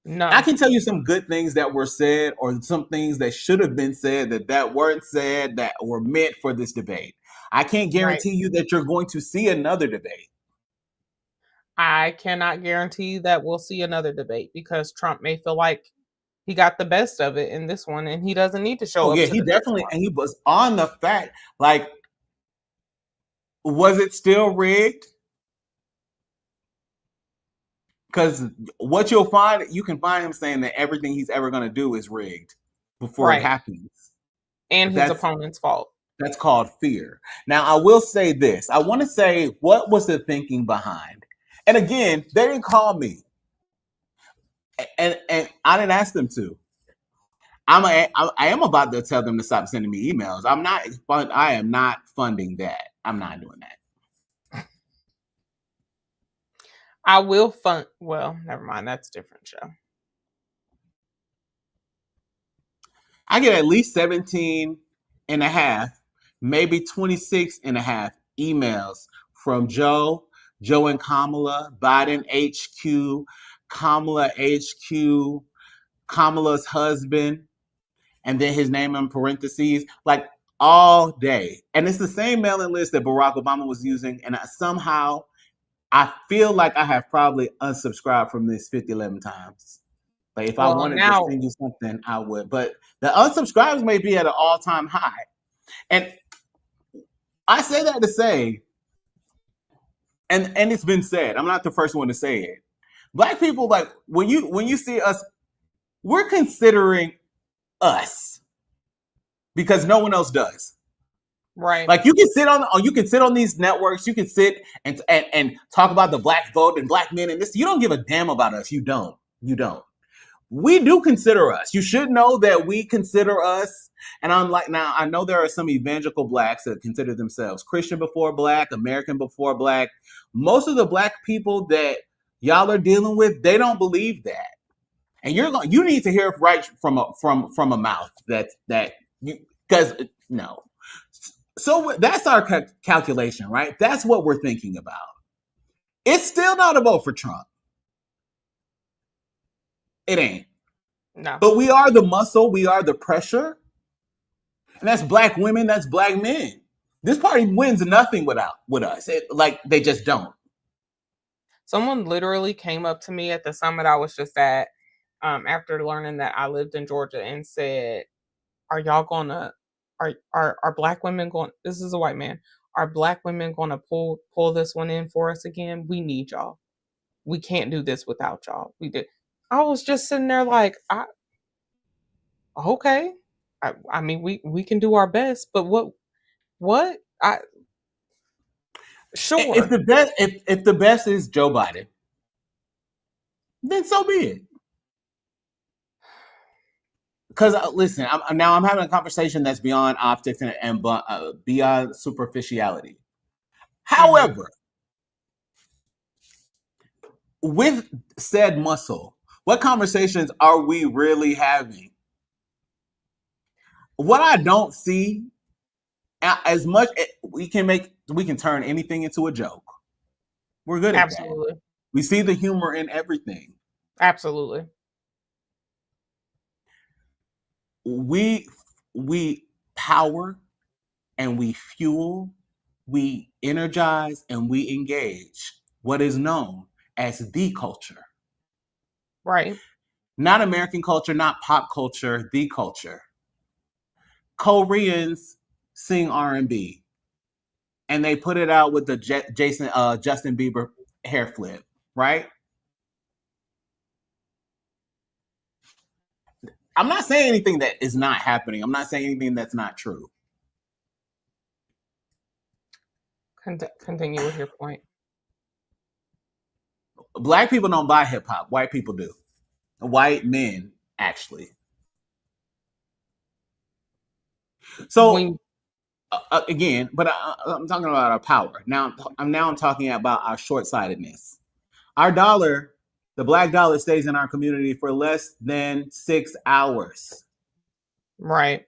No. I can tell you some good things that were said, or some things that should have been said that weren't said, that were meant for this debate. I can't guarantee you that you're going to see another debate. I cannot guarantee that we'll see another debate, because Trump may feel like he got the best of it in this one and he doesn't need to show up. Yeah, he definitely, and he was on the fact, like, was it still rigged? Because what you'll find, you can find him saying that everything he's ever going to do is rigged before it happens. And his opponent's fault. That's called fear. Now, I will say this. I want to say, what was the thinking behind? And again, they didn't call me. And I didn't ask them to. I am about to tell them to stop sending me emails. I am not funding that. I'm not doing that. I will fund. Well, never mind. That's a different show. I get at least 17 and a half, maybe 26 and a half emails from Joe and Kamala, Biden HQ, Kamala HQ, Kamala's husband, and then his name in parentheses, like all day. And it's the same mailing list that Barack Obama was using. And somehow I feel like I have probably unsubscribed from this 11 times. Like if I Well, wanted to now, send you something, I would. But the unsubscribes may be at an all-time high. And I say that to say, and it's been said, I'm not the first one to say it. Black people, like when you see us, we're considering us because no one else does. right. Like you can sit on these networks, you can sit and talk about the black vote and black men and this. You don't give a damn about us. You don't. We do consider us. You should know that we consider us. And I'm like, now I know there are some evangelical blacks that consider themselves Christian before black, American before black. Most of the black people that y'all are dealing with, they don't believe that. And you need to hear right from a mouth that you, because no. So that's our calculation, right? That's what we're thinking about. It's still not a vote for Trump. It ain't. No. But we are the muscle, we are the pressure. And that's black women, that's black men. This party wins nothing with us. Like they just don't. Someone literally came up to me at the summit I was just at, after learning that I lived in Georgia, and said, "Are y'all gonna? Are black women going? This is a white man. Are black women gonna pull this one in for us again? We need y'all. We can't do this without y'all. We did." I was just sitting there like, okay. I mean, we can do our best, but what? Sure. If the best is Joe Biden, then so be it. Because listen, I'm having a conversation that's beyond optics and beyond superficiality. However, with said muscle, what conversations are we really having? What I don't see, as much we can turn anything into a joke. We're good at Absolutely. that. We see the humor in everything. Absolutely. We power and we fuel, we energize and we engage what is known as the culture. Right. Not American culture, not pop culture, the culture. Koreans sing R&B, and they put it out with the Justin Bieber hair flip, right? I'm not saying anything that is not happening. I'm not saying anything that's not true. Continue with your point. Black people don't buy hip hop. White people do. White men, actually. So again, but I'm talking about our power. I'm talking about our short-sightedness. Our dollar, the black dollar, stays in our community for less than 6 hours. Right.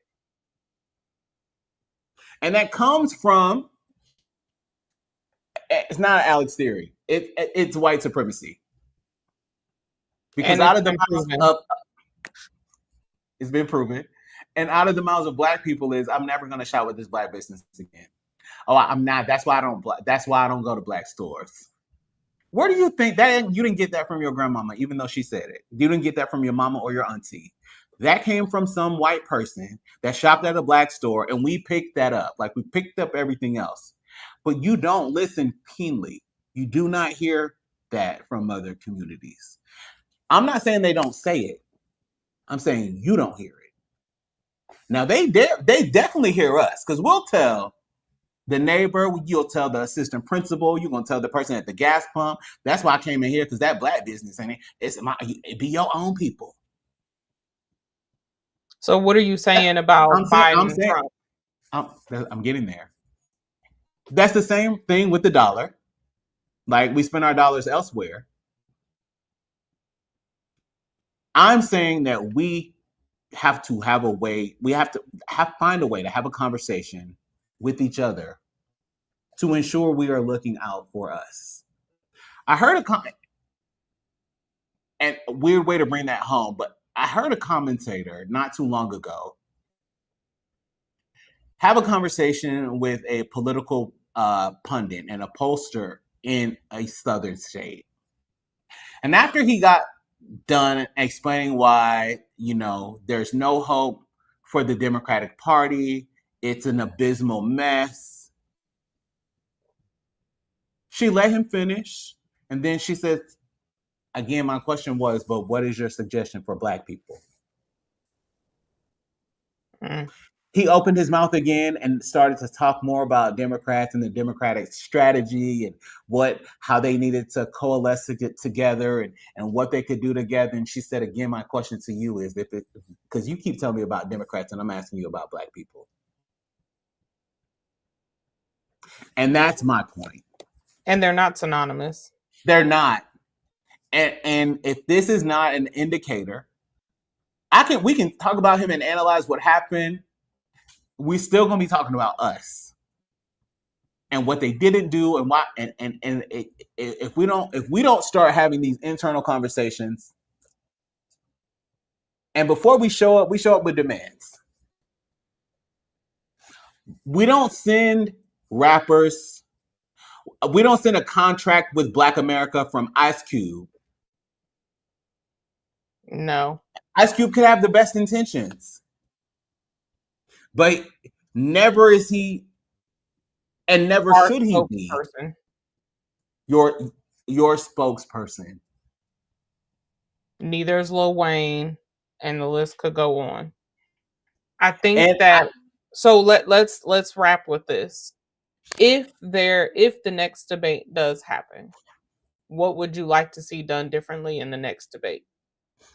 And that comes from, it's not Alex theory. It's white supremacy. Because out of the mouths of, it's been proven, and out of the mouths of black people is, I'm never going to shop with this black business again. Oh, I'm not. That's why I don't go to black stores. Where do you think that you didn't get that from your grandmama, even though she said it? You didn't get that from your mama or your auntie. That came from some white person that shopped at a black store, and we picked that up. Like we picked up everything else. But you don't listen keenly. You do not hear that from other communities. I'm not saying they don't say it. I'm saying you don't hear it. Now they definitely hear us, because we'll tell the neighbor, you'll tell the assistant principal, you're gonna tell the person at the gas pump. That's why I came in here, because that black business, ain't it? It be your own people. So what are you saying about Biden and Trump? I'm getting there. That's the same thing with the dollar. Like we spend our dollars elsewhere. I'm saying that we have to have a way, find a way to have a conversation with each other to ensure we are looking out for us. I heard a comment, and a weird way to bring that home, but I heard a commentator not too long ago have a conversation with a political pundit and a pollster in a southern state. And after he got done explaining why, there's no hope for the Democratic Party, it's an abysmal mess, she let him finish. And then she said, again, my question was, but what is your suggestion for Black people? He opened his mouth again and started to talk more about Democrats and the Democratic strategy and how they needed to coalesce to get together and what they could do together. And she said, again, my question to you is, because you keep telling me about Democrats and I'm asking you about Black people. And that's my point. And they're not synonymous. They're not. And if this is not an indicator, we can talk about him and analyze what happened. We're still gonna be talking about us and what they didn't do and why. And if we don't start having these internal conversations, and before we show up with demands. We don't send rappers. We don't send a contract with Black America from Ice Cube. No. Ice Cube could have the best intentions, but never is he, and never should he be, your spokesperson. Neither is Lil Wayne, and the list could go on. I think so let's wrap with this. If the next debate does happen, what would you like to see done differently in the next debate?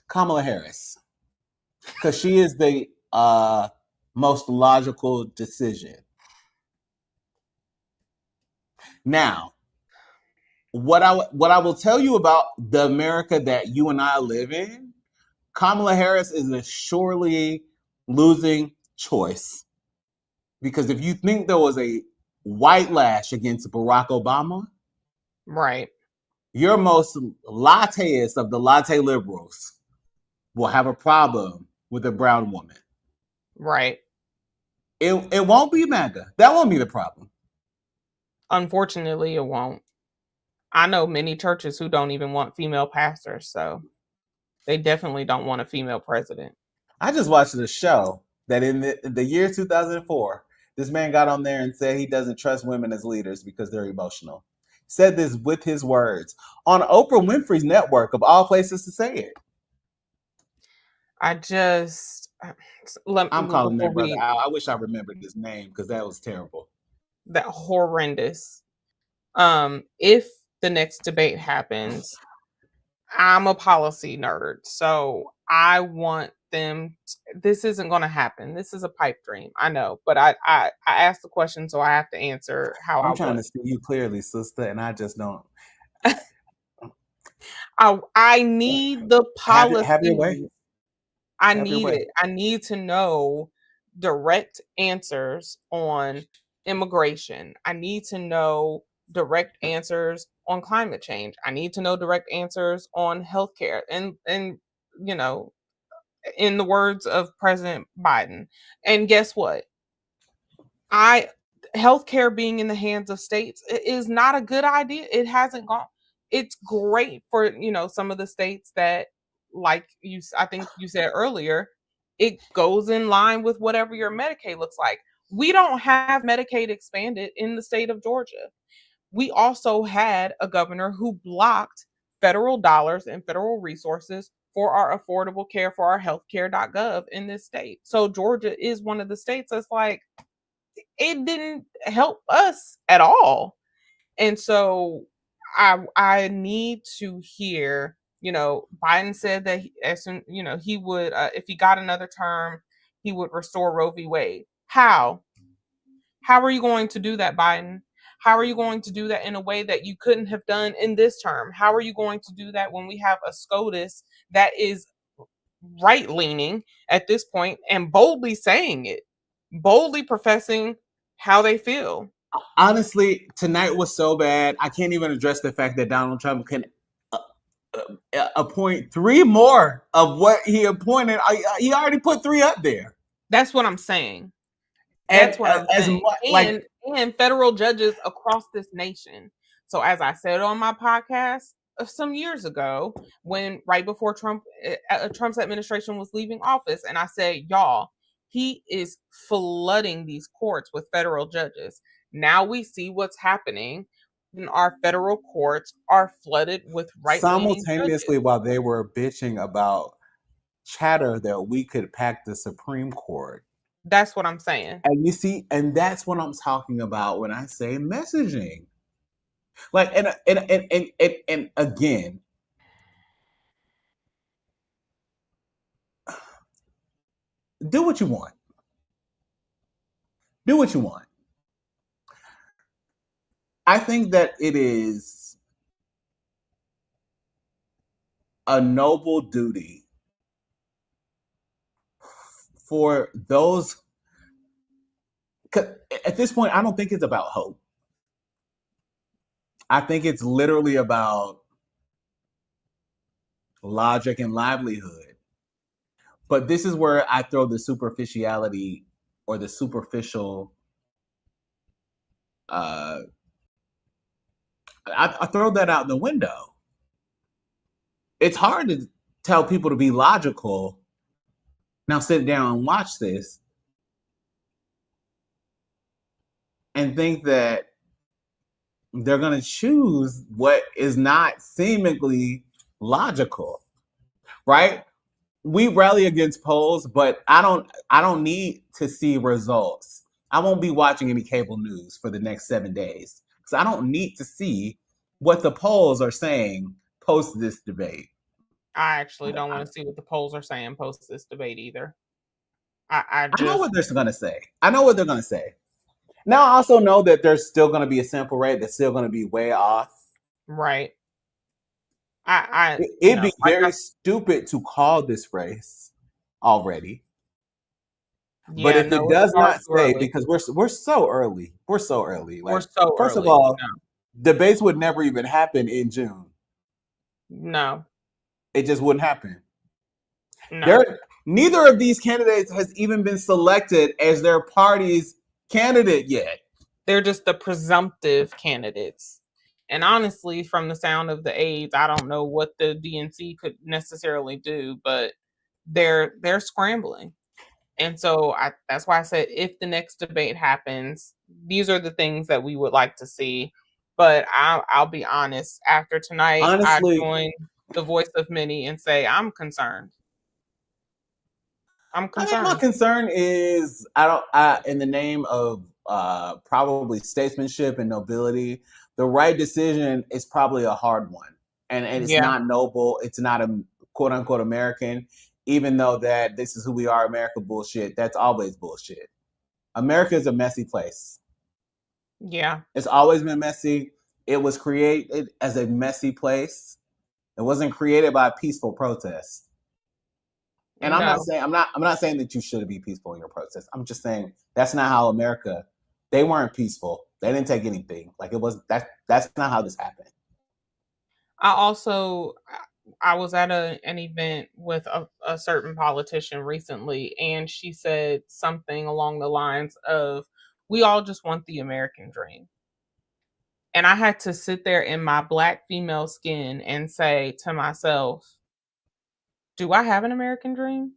Kamala Harris, because she is the most logical decision. Now, what I will tell you about the America that you and I live in, Kamala Harris is a surely losing choice. Because if you think there was a white lash against Barack Obama, right, your most latteist of the latte liberals will have a problem with a brown woman. Right. It won't be MAGA. That won't be the problem. Unfortunately, it won't. I know many churches who don't even want female pastors, so they definitely don't want a female president. I just watched a show that in the year 2004, this man got on there and said he doesn't trust women as leaders because they're emotional. Said this with his words on Oprah Winfrey's network, of all places to say it. I'm calling that brother out. I wish I remembered his name because that was terrible. That horrendous. If the next debate happens, I'm a policy nerd, so I want them. This isn't going to happen. This is a pipe dream. I know, but I asked the question, so I have to answer how I'm trying to see you clearly, sister, and I just don't. I need the policy. Have your way. I need it. I need to know direct answers on immigration. I need to know direct answers on climate change. I need to know direct answers on healthcare. And you know, in the words of President Biden. And guess what? Healthcare being in the hands of states is not a good idea. It hasn't gone. It's great for, some of the states that, like I think you said earlier, it goes in line with whatever your Medicaid looks like. We don't have Medicaid expanded in the state of Georgia. We also had a governor who blocked federal dollars and federal resources for our affordable care, for our healthcare.gov in this state. So Georgia is one of the states that's like, it didn't help us at all. And so I need to hear, Biden said that he would, if he got another term, he would restore Roe v. Wade. How are you going to do that, Biden? How are you going to do that in a way that you couldn't have done in this term? How are you going to do that when we have a SCOTUS that is right-leaning at this point and boldly saying it, boldly professing how they feel? Honestly, tonight was so bad. I can't even address the fact that Donald Trump can appoint 3 more of what he appointed. He already put 3 up there. That's what I'm saying. And That's what I'm as saying. much like And federal judges across this nation. So as I said on my podcast some years ago, when right before Trump's administration was leaving office, and I said, y'all, he is flooding these courts with federal judges. Now we see what's happening. And our federal courts are flooded with right-leaning simultaneously judges. while they were bitching about chatter that we could pack the Supreme Court. That's what I'm saying. And you see, and that's what I'm talking about when I say messaging. Like, and again, do what you want. Do what you want. I think that it is a noble duty for those. At this point, I don't think it's about hope. I think it's literally about logic and livelihood. But this is where I throw the superficiality or the superficial. I throw that out the window. It's hard to tell people to be logical. Now sit down and watch this and think that they're going to choose what is not seemingly logical, right? We rally against polls, but I don't need to see results. I won't be watching any cable news for the next 7 days because I don't need to see what the polls are saying post this debate. I actually don't want to see what the polls are saying post this debate either. I know what they're going to say. I know what they're going to say. Now, I also know that there's still going to be a sample rate that's still going to be way off. Right. It'd be very stupid to call this race already. Yeah, but if no, it does not say, early. because we're so early, we're so early. Like, We're so first early. of all, debates would never even happen in June. No, it just wouldn't happen. No. Neither of these candidates has even been selected as their party's candidate yet. They're just the presumptive candidates. And honestly, from the sound of the aides, I don't know what the DNC could necessarily do, but they're scrambling. And so that's why I said if the next debate happens, these are the things that we would like to see. But I'll be honest, after tonight, Honestly, I join the voice of many and say I'm concerned. I'm concerned. I mean, my concern is in the name of probably statesmanship and nobility, the right decision is probably a hard one, and it's not noble. It's not a quote unquote American, even though that this is who we are, America bullshit. That's always bullshit. America is a messy place. Yeah, it's always been messy. It was created as a messy place. It wasn't created by peaceful protest. And I'm not saying that you should be peaceful in your protest. I'm just saying that's not how America. They weren't peaceful. They didn't take anything. Like, it was that's not how this happened. I was at an event with a certain politician recently, and she said something along the lines of, "We all just want the American dream." And I had to sit there in my Black female skin and say to myself, do I have an American dream?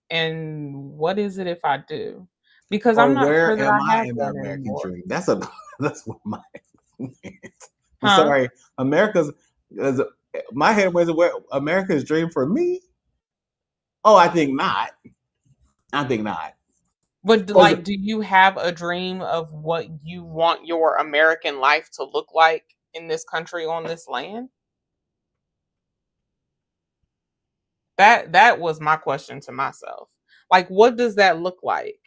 And what is it if I do? Because I'm not sure that I have in the one American anymore. dream? That's what my. I'm sorry, my head was where America's dream for me. Oh, I think not. But do you have a dream of what you want your American life to look like in this country, on this land? That was my question to myself. Like, what does that look like?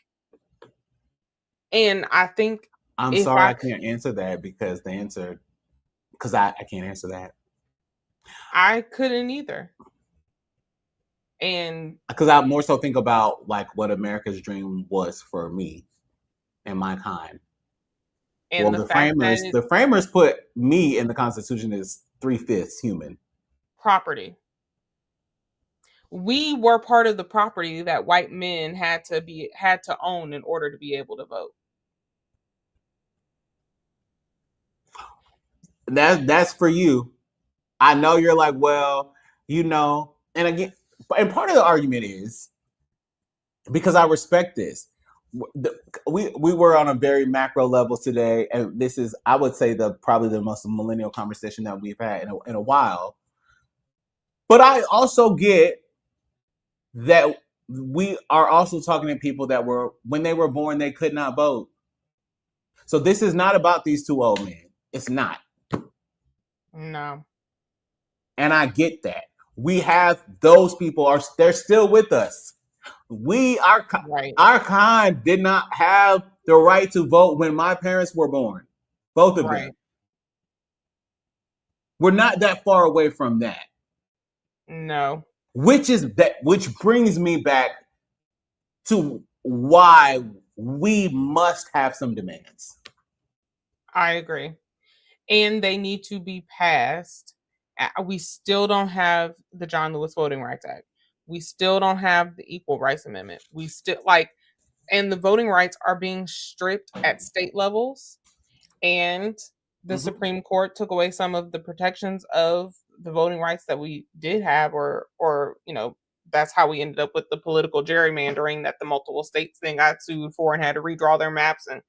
And I think I'm sorry I can't answer that because I can't answer that. I couldn't either. And because I more so think about like what America's dream was for me and my kind. And Well, the the fact that framers, it's the framers put me in the Constitution as 3/5 human. property. We were part of the property that white men had to own in order to be able to vote. That's for you. I know you're like, well, and again, and part of the argument is because I respect this. We were on a very macro level today, and this is, I would say, probably the most millennial conversation that we've had in a while. But I also get that we are also talking to people that were, when they were born, they could not vote. So this is not about these two old men. It's not. No. And I get that. We have those people they're still with us. Right. Our kind did not have the right to vote when my parents were born. Both of them. Right. We're not that far away from that. No. Which brings me back to why we must have some demands. I agree. And they need to be passed. We still don't have the John Lewis Voting Rights Act. We still don't have the Equal Rights Amendment. We still and the voting rights are being stripped at state levels, and the Supreme Court took away some of the protections of the voting rights that we did have, or that's how we ended up with the political gerrymandering that the multiple states then got sued for and had to redraw their maps, and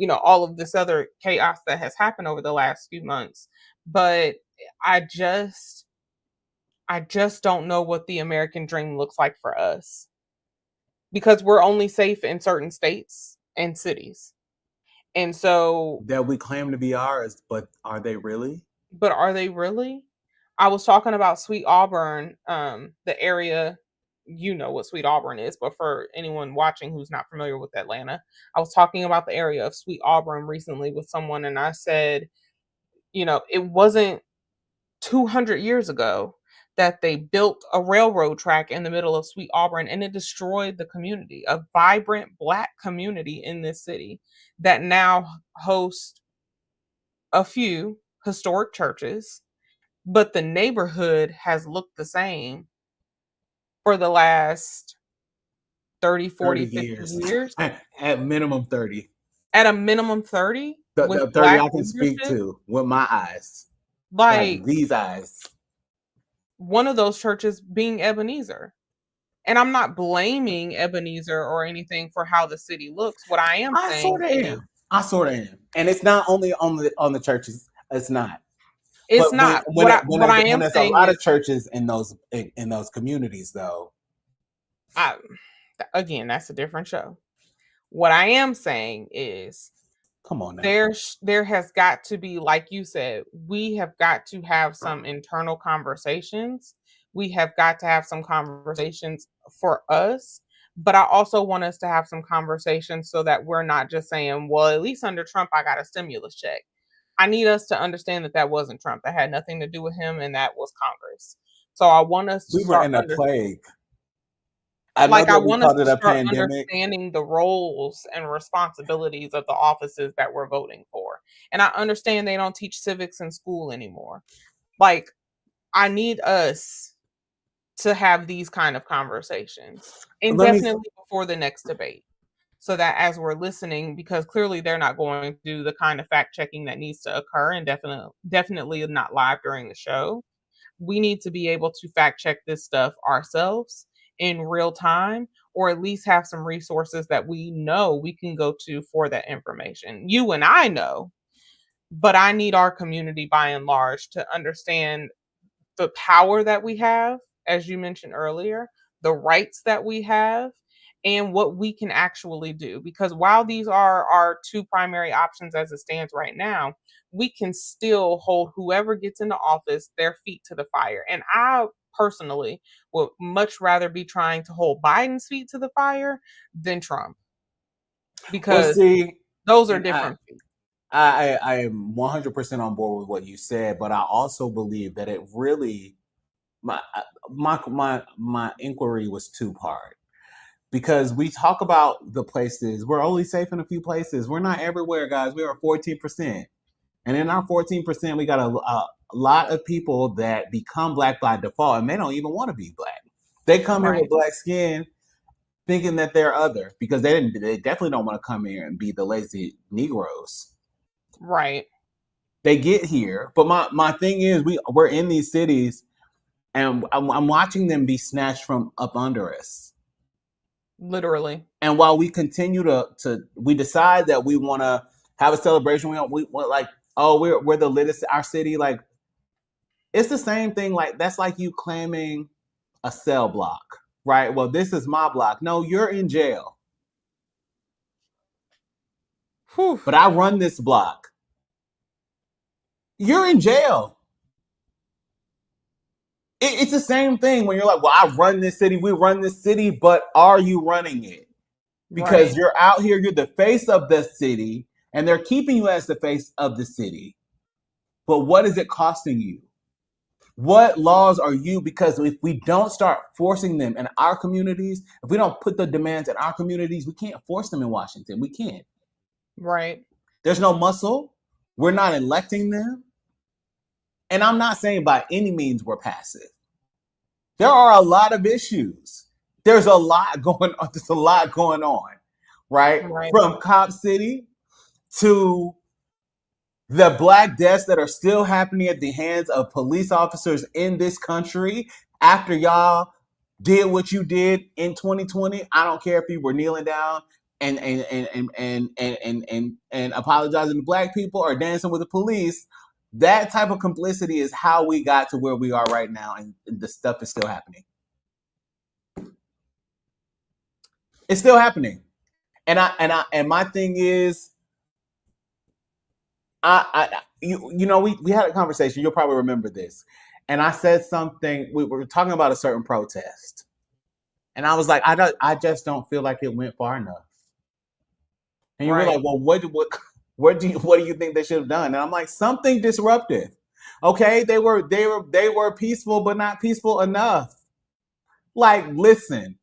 all of this other chaos that has happened over the last few months. But I just don't know what the American dream looks like for us, because we're only safe in certain states and cities. And so, that we claim to be ours, but are they really? but are they really? I was talking about Sweet Auburn, the area, you know what Sweet Auburn is, but for anyone watching who's not familiar with Atlanta, I was talking about the area of Sweet Auburn recently with someone, and I said, it wasn't 200 years ago that they built a railroad track in the middle of Sweet Auburn, and it destroyed the community, a vibrant Black community in this city that now hosts a few historic churches, but the neighborhood has looked the same for the last 30, 30 40, 50 years. years. At minimum 30. At a minimum 30 The with 30 Black I can speak leadership. to with my eyes. Like Like these eyes. one of those churches being Ebenezer. And I'm not blaming Ebenezer or anything for how the city looks. What I am I saying sort of is am. And it's not only on the churches. It's not. it's But not. What I when am there's a saying lot of is, churches in those communities, though. I, again, that's a different show. What I am saying is Come on now. there has got to be, like you said, we have got to have some internal conversations. We have got to have some conversations for us, but I also want us to have some conversations so that we're not just saying, well, at least under Trump I got a stimulus check. I need us to understand that that wasn't Trump. That had nothing to do with him, and that was Congress. So I want us to We were start in a plague. I know I that we want us called to it a start pandemic. understanding the roles and responsibilities of the offices that we're voting for. And I understand they don't teach civics in school anymore. Like, I need us to have these kind of conversations, and Let me definitely before the next debate, so that as we're listening, because clearly they're not going to do the kind of fact checking that needs to occur, and definitely not live during the show. We need to be able to fact check this stuff ourselves in real time, or at least have some resources that we know we can go to for that information. You and I know, but I need our community by and large to understand the power that we have, as you mentioned earlier, the rights that we have, and what we can actually do. Because while these are our two primary options as it stands right now, we can still hold whoever gets into office their feet to the fire. And I personally would much rather be trying to hold Biden's feet to the fire than Trump, well because see. those are And different feet. I am 100% on board with what you said, but I also believe that it really my inquiry was two part. because we talk about the places. We're only safe in a few places. We're not everywhere, guys. We are 14%. And in our 14%, we got a lot of people that become black by default, and they don't even want to be black. They come here with black skin thinking that they're other, because they definitely don't want to come here and be the lazy Negroes. Right. They get here. But my thing is, we're in these cities, and I'm watching them be snatched from up under us. Literally. And while we continue we decide that we want to have a celebration, we want like, oh, we're the latest, our city, like, it's the same thing. Like, that's like you claiming a cell block, right? Well, this is my block. No, you're in jail. Whew. But I run this block. You're in jail. It's the same thing when you're like, well, I run this city, we run this city, but are you running it? Because you're out here, you're the face of the city, and they're keeping you as the face of the city. But what is it costing you? What laws are you? Because if we don't start forcing them in our communities, if we don't put the demands in our communities, we can't force them in Washington. We can't. Right. There's no muscle. We're not electing them. And I'm not saying by any means we're passive. There are a lot of issues. There's a lot going on. There's a lot going on, right? From Cop City to the black deaths that are still happening at the hands of police officers in this country after y'all did what you did in 2020. I don't care if you were kneeling down and apologizing to black people or dancing with the police. That type of complicity is how we got to where we are right now, and the stuff is still happening. It's still happening. And my thing is, we had a conversation. You'll probably remember this. And I said something. We were talking about a certain protest, and I was like, I just don't feel like it went far enough. And you were like, well, what do you think they should have done? And I'm like, something disruptive. Okay, they were peaceful, but not peaceful enough. Like, listen,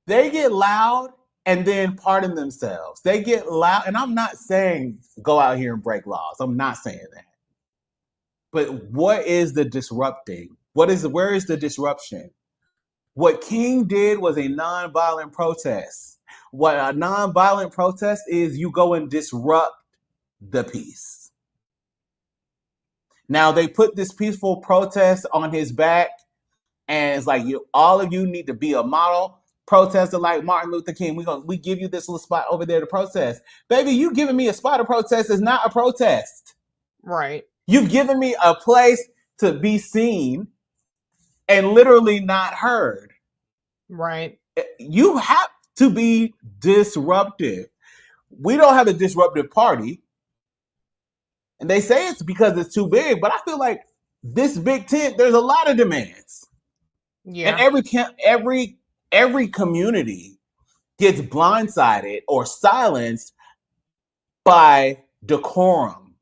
they get loud and then pardon themselves. They get loud, and I'm not saying go out here and break laws. I'm not saying that. But what is the disrupting? Where is the disruption? What King did was a nonviolent protest. What a nonviolent protest is, you go and disrupt the peace. Now they put this peaceful protest on his back, and it's like, all of you need to be a model protester like Martin Luther King. We give you this little spot over there to protest. Baby, you giving me a spot to protest is not a protest. Right. You've given me a place to be seen and literally not heard. Right. You have to be disruptive. We don't have a disruptive party. And they say it's because it's too big, but I feel like this big tent, there's a lot of demands. Yeah. And every community gets blindsided or silenced by decorum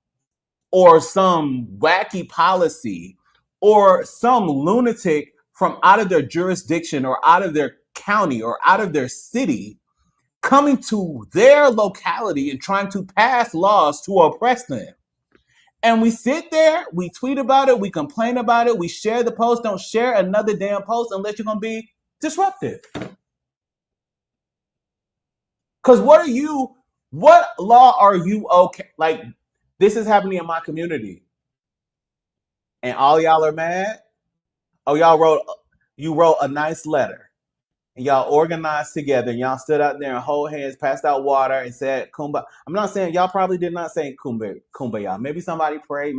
or some wacky policy or some lunatic from out of their jurisdiction or out of their county or out of their city coming to their locality and trying to pass laws to oppress them. And we sit there, we tweet about it, we complain about it, we share the post. Don't share another damn post unless you're going to be disruptive. Because what law are you okay? Like, this is happening in my community. And all y'all are mad? Oh, you wrote a nice letter. And y'all organized together, and y'all stood out there and hold hands, passed out water, and said kumbaya. I'm not saying, y'all probably did not say kumbaya. Maybe somebody prayed.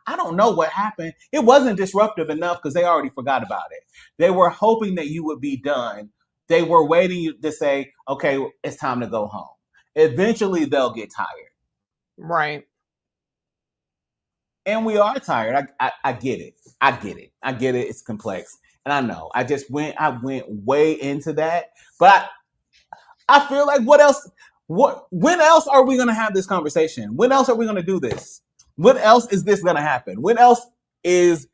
I don't know what happened. It wasn't disruptive enough because they already forgot about it. They were hoping that you would be done. They were waiting to say, okay, it's time to go home. Eventually, they'll get tired. Right. And we are tired. I get it. I get it. It's complex. And I know I went way into that, but I feel like when else are we going to have this conversation? When else are we going to do this? When else is this going to happen? When else is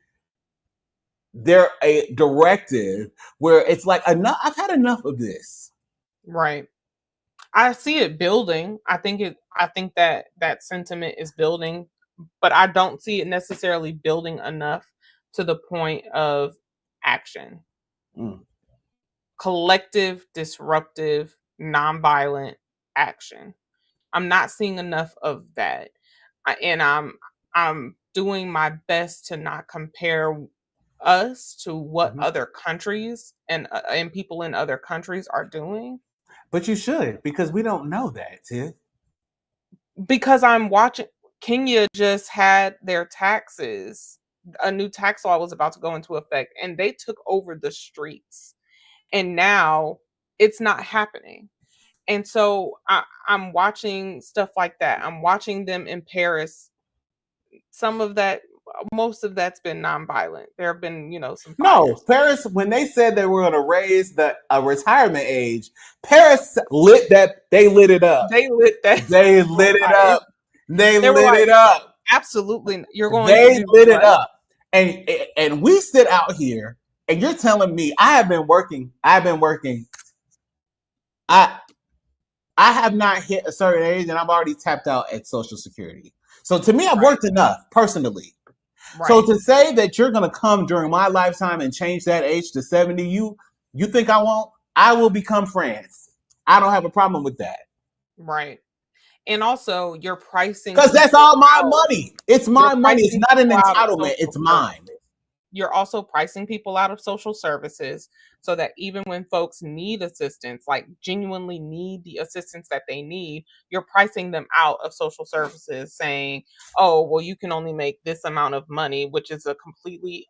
they're a directive where it's like, enough. I've had enough of this. Right. I see it building. I think that that sentiment is building, but I don't see it necessarily building enough to the point of action. Mm. Collective, disruptive, nonviolent action. I'm not seeing enough of that. And I'm doing my best to not compare us to what Mhm. other countries and people in other countries are doing, But you should, because we don't know that, Tiff. because I'm watching. Kenya just had their taxes. A new tax law was about to go into effect, and they took over the streets. And now it's not happening. And so I'm watching stuff like that. I'm watching them in Paris. Some of that, most of that's been nonviolent. There have been, some No, fires. Paris, when they said they were going to raise the retirement age, Paris lit that. They lit it up. They lit that They on lit it fire. up. They They were lit like, it up. absolutely, you're going to They do lit it what? up. And we sit out here, and you're telling me I have been working. I've been working. I I have not hit a certain age, and I'm already tapped out at Social Security. So to me, I've Right, worked enough personally. So right, to say that you're going to come during my lifetime and change that age to 70, you think I won't? I will become France. I don't have a problem with that. right. And also, you're pricing Because that's people all my out. money. It's You're my money. It's pricing not an people out of entitlement. social It's mine. services. You're also pricing people out of social services so that even when folks need assistance, like genuinely need the assistance that they need, you're pricing them out of social services saying, oh, well, you can only make this amount of money, which is a completely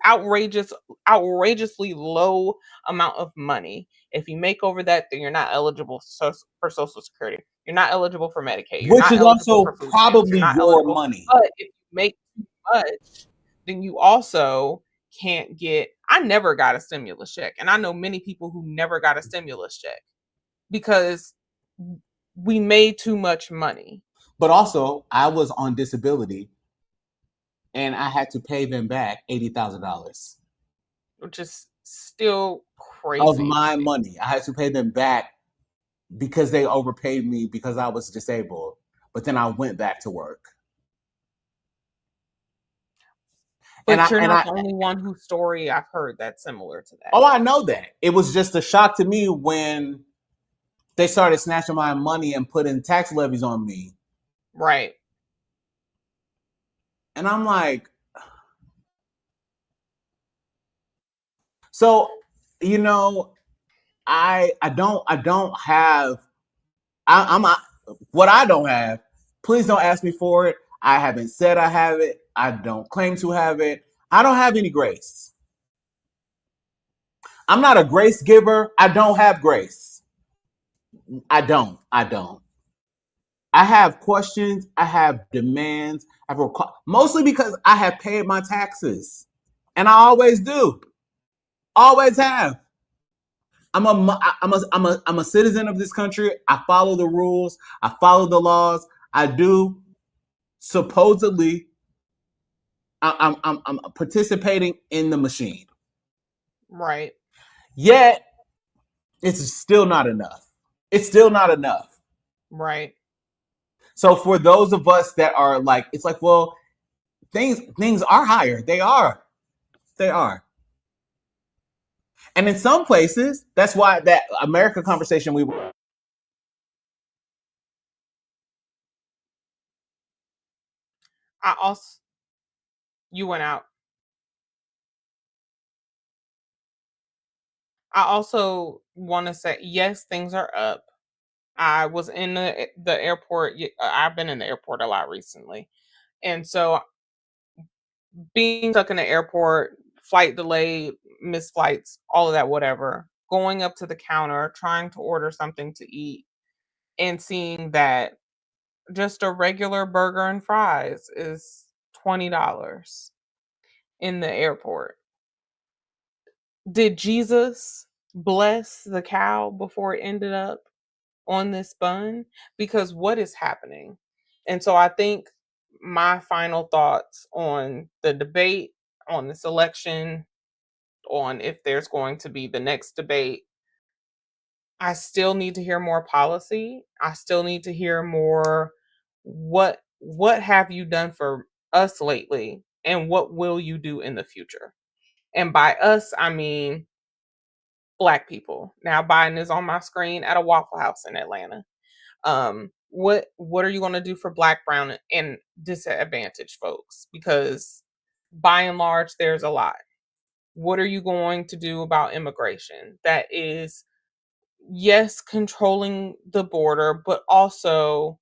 outrageous, outrageously low amount of money. If you make over that, then you're not eligible for Social Security. You're not eligible for Medicaid. You're Which not is eligible also for food stamps. You're probably not your eligible. money. But if you make too much, then you also can't get. I never got a stimulus check, and I know many people who never got a stimulus check because we made too much money. But also, I was on disability and I had to pay them back $80,000 Which is still of crazy to my me. money. I had to pay them back because they overpaid me because I was disabled. But then I went back to work. And But I you're and not I the only one whose story I've heard that's similar to that. oh, I know that. It was just a shock to me when they started snatching my money and putting tax levies on me. Right. And I'm like, so, you know, I don't have I'm not, what I don't have. Please don't ask me for it. I haven't said I have it. I don't claim to have it. I don't have any grace. I'm not a grace giver. I don't have grace. I don't. I don't. I have questions. I have demands. Mostly because I have paid my taxes, and I always do. Always have. I'm a citizen of this country. I follow the rules. I follow the laws. I do. Supposedly, I'm participating in the machine. Right. Yet it's still not enough. It's still not enough. Right. So for those of us that are like, it's like, well, things are higher. They are. They are. And in some places, that's why that America conversation we were. I also You went out. I also want to say yes, things are up. I was in the airport. I've been in the airport a lot recently, and so being stuck in the airport, flight delayed, missed flights, all of that, whatever. Going up to the counter, trying to order something to eat, and seeing that just a regular burger and fries is $20 in the airport. Did Jesus bless the cow before it ended up on this bun? Because what is happening? And so I think my final thoughts on the debate, on this election, on if there's going to be the next debate. I still need to hear more policy. I still need to hear more what have you done for us lately and what will you do in the future? And by us, I mean Black people. Now Biden is on my screen at a Waffle House in Atlanta. What are you going to do for Black, brown, and disadvantaged folks? Because by and large, there's a lot. What are you going to do about immigration? That is, yes, controlling the border, but also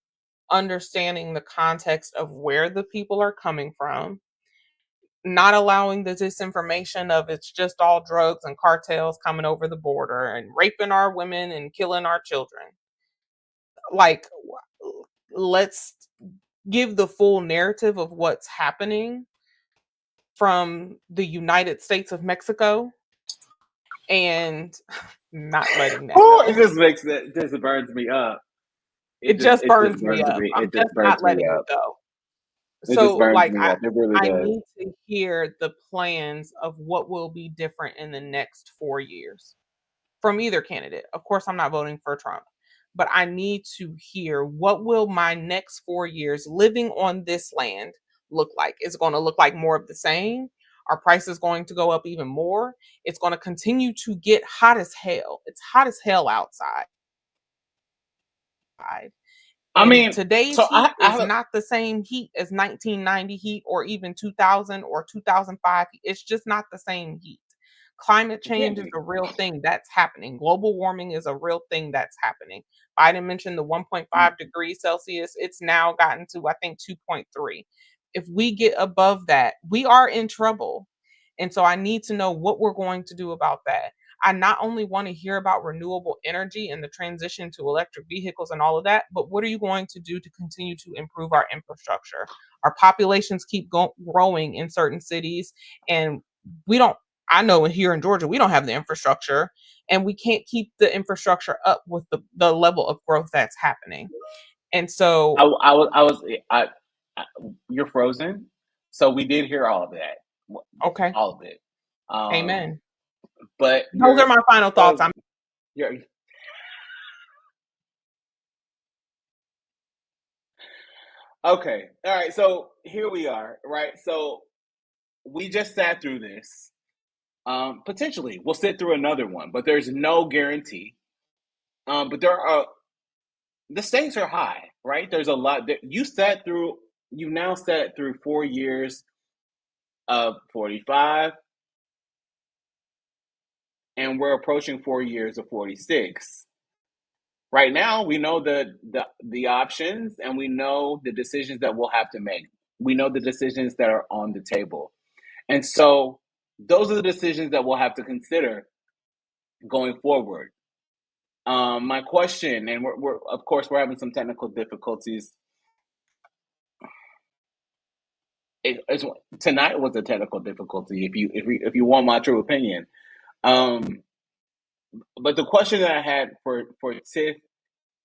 understanding the context of where the people are coming from, not allowing the disinformation of it's just all drugs and cartels coming over the border and raping our women and killing our children. Like, let's give the full narrative of what's happening from the United States of Mexico and not letting that Oh, go. it just makes it just burns me up. It just burns me burns up. me. I'm It just just not burns me letting it up. go. It just So, burns like, me up. It really I does. need to hear the plans of what will be different in the next 4 years from either candidate. Of course, I'm not voting for Trump, but I need to hear what will my next 4 years living on this land look like. Is it going to look like more of the same? Are prices going to go up even more? It's going to continue to get hot as hell. It's hot as hell outside. I And mean, today's so heat I is have, not the same heat as 1990 heat or even 2000 or 2005. It's just not the same heat. Climate it can't change is be. a real thing that's happening. Global warming is a real thing that's happening. Biden mentioned the 1.5 degrees Celsius. It's now gotten to, I think, 2.3. If we get above that, we are in trouble. And so I need to know what we're going to do about that. I not only want to hear about renewable energy and the transition to electric vehicles and all of that, but what are you going to do to continue to improve our infrastructure? Our populations keep growing in certain cities, and we don't. I know here in Georgia, we don't have the infrastructure, and we can't keep the infrastructure up with the level of growth that's happening. And so, I, you're frozen. So we did hear all of that, okay, all of it. amen. But Those are my final thoughts. I'm you're okay. All right. So here we are. Right. So we just sat through this. Potentially, we'll sit through another one, but there's no guarantee. But there are the stakes are high, right? There's a lot that you sat through. You now sat through 4 years of 45, and we're approaching 4 years of 46. Right now, we know the options, and we know the decisions that we'll have to make. We know the decisions that are on the table, and so those are the decisions that we'll have to consider going forward. My question, and we're of course we're having some technical difficulties. It's tonight was a technical difficulty. If you want my true opinion, um, but the question that I had for Tiff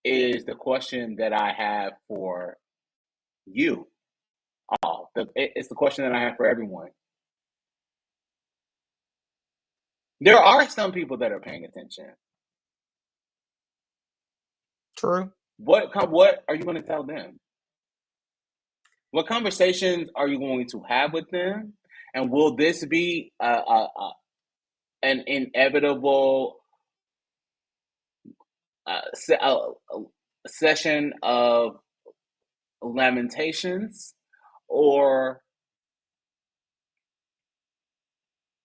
is the question that I have for you all. It's the question that I have for everyone. There are some people that are paying attention. true. What are you going to tell them? What conversations are you going to have with them? And will this be an inevitable session of lamentations, or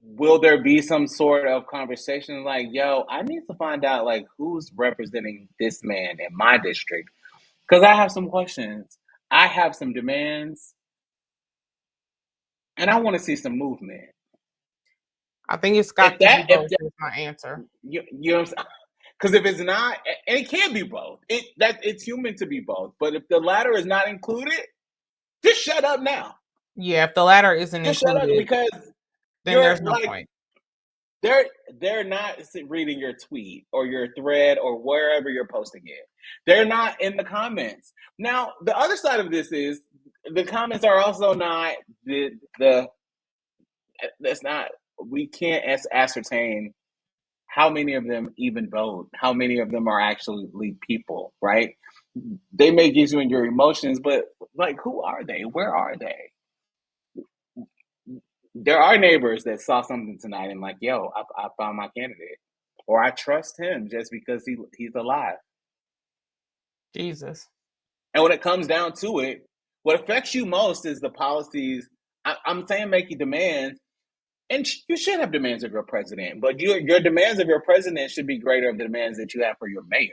will there be some sort of conversation like, yo, I need to find out like who's representing this man in my district? Because I have some questions, I have some demands, and I want to see some movement. I think it's If got to be that, if both. that, Is my answer. you know what I'm saying? Because if it's not, and it can be both, it's human to be both. But if the latter is not included, just shut up now. Yeah, if the latter isn't Just shut up included, because then you're there's no like point. they're not reading your tweet or your thread or wherever you're posting it. They're not in the comments. Now, the other side of this is the comments are also not the that's not. We can't ascertain how many of them even vote, how many of them are actually people, right? They may get you in your emotions, but like, who are they? Where are they? There are neighbors that saw something tonight and like, yo, I found my candidate, or I trust him just because he's alive. Jesus. And when it comes down to it, what affects you most is the policies. I'm saying making demands, and you should have demands of your president, but your demands of your president should be greater than the demands that you have for your mayor.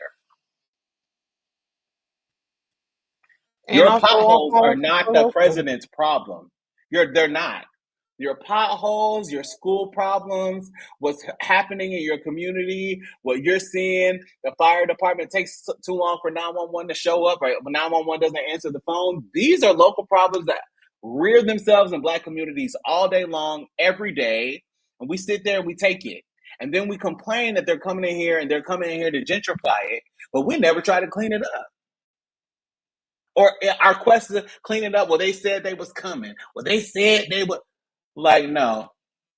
And Your also, all potholes are politics not are the local. president's problem. They're not. Your potholes, your school problems, what's happening in your community, what you're seeing, the fire department takes too long for 911 to show up, right? 911 doesn't answer the phone. These are local problems that rear themselves in Black communities all day long, every day. And we sit there and we take it. And then we complain that they're coming in here and they're coming in here to gentrify it, but we never try to clean it up. Or our quest to clean it up. Well, they said they was coming. Well, they said they would. Like, no,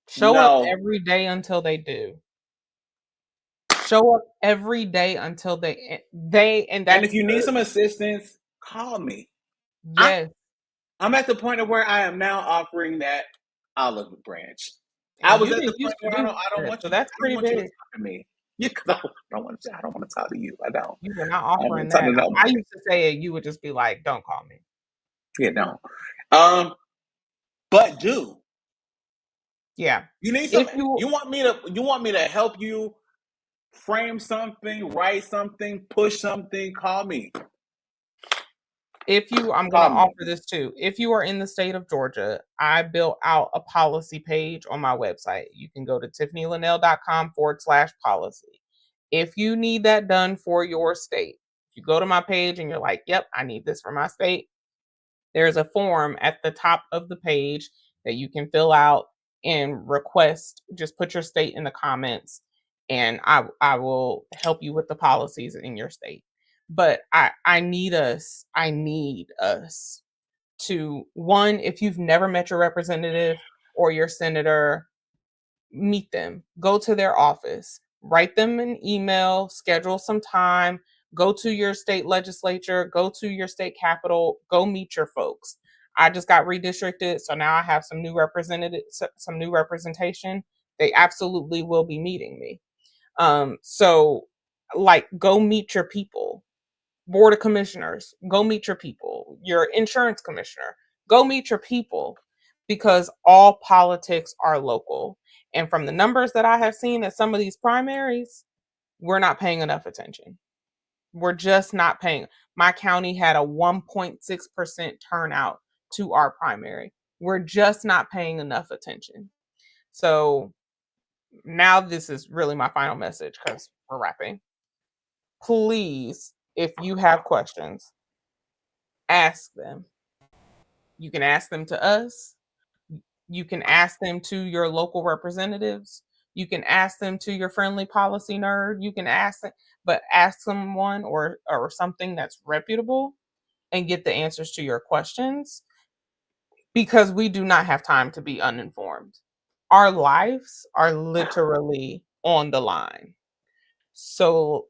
Show up no. every day until they do. Show up every day until and And if that's you need some assistance, call me. yes. I'm at the point of where I am now offering that olive branch. I And was you at the didn't point used to where do I don't that, want so you. that's I don't pretty want you to big. talk to me. Yeah, I don't want to. I don't want to talk to you. I don't. You were not I don't offering want to talk that. to I nobody. used to say it, you would just be like, "Don't call me." Yeah, don't. But do Yeah. you need If some? you You want me to? You want me to help you frame something, write something, push something? Call me. I'm going to Call me. offer this too. If you are in the state of Georgia, I built out a policy page on my website. You can go to tiffanylanelle.com/policy. If you need that done for your state, you go to my page and you're like, yep, I need this for my state. There's a form at the top of the page that you can fill out and request. Just put your state in the comments and I will help you with the policies in your state. But I need us to, one, if you've never met your representative or your senator, meet them, go to their office, write them an email, schedule some time, go to your state legislature, go to your state capitol, go meet your folks. I just got redistricted, so now I have some new representation. They absolutely will be meeting me. So like, go meet your people. Board of commissioners, go meet your people. Your insurance commissioner, go meet your people, because all politics are local. And from the numbers that I have seen at some of these primaries, we're not paying enough attention. We're just not paying. My county had a 1.6% turnout to our primary. We're just not paying enough attention. So now this is really my final message because we're wrapping. Please, if you have questions, ask them. You can ask them to us. You can ask them to your local representatives. You can ask them to your friendly policy nerd. You can ask them, but ask someone or something that's reputable and get the answers to your questions, because we do not have time to be uninformed. Our lives are literally on the line. So,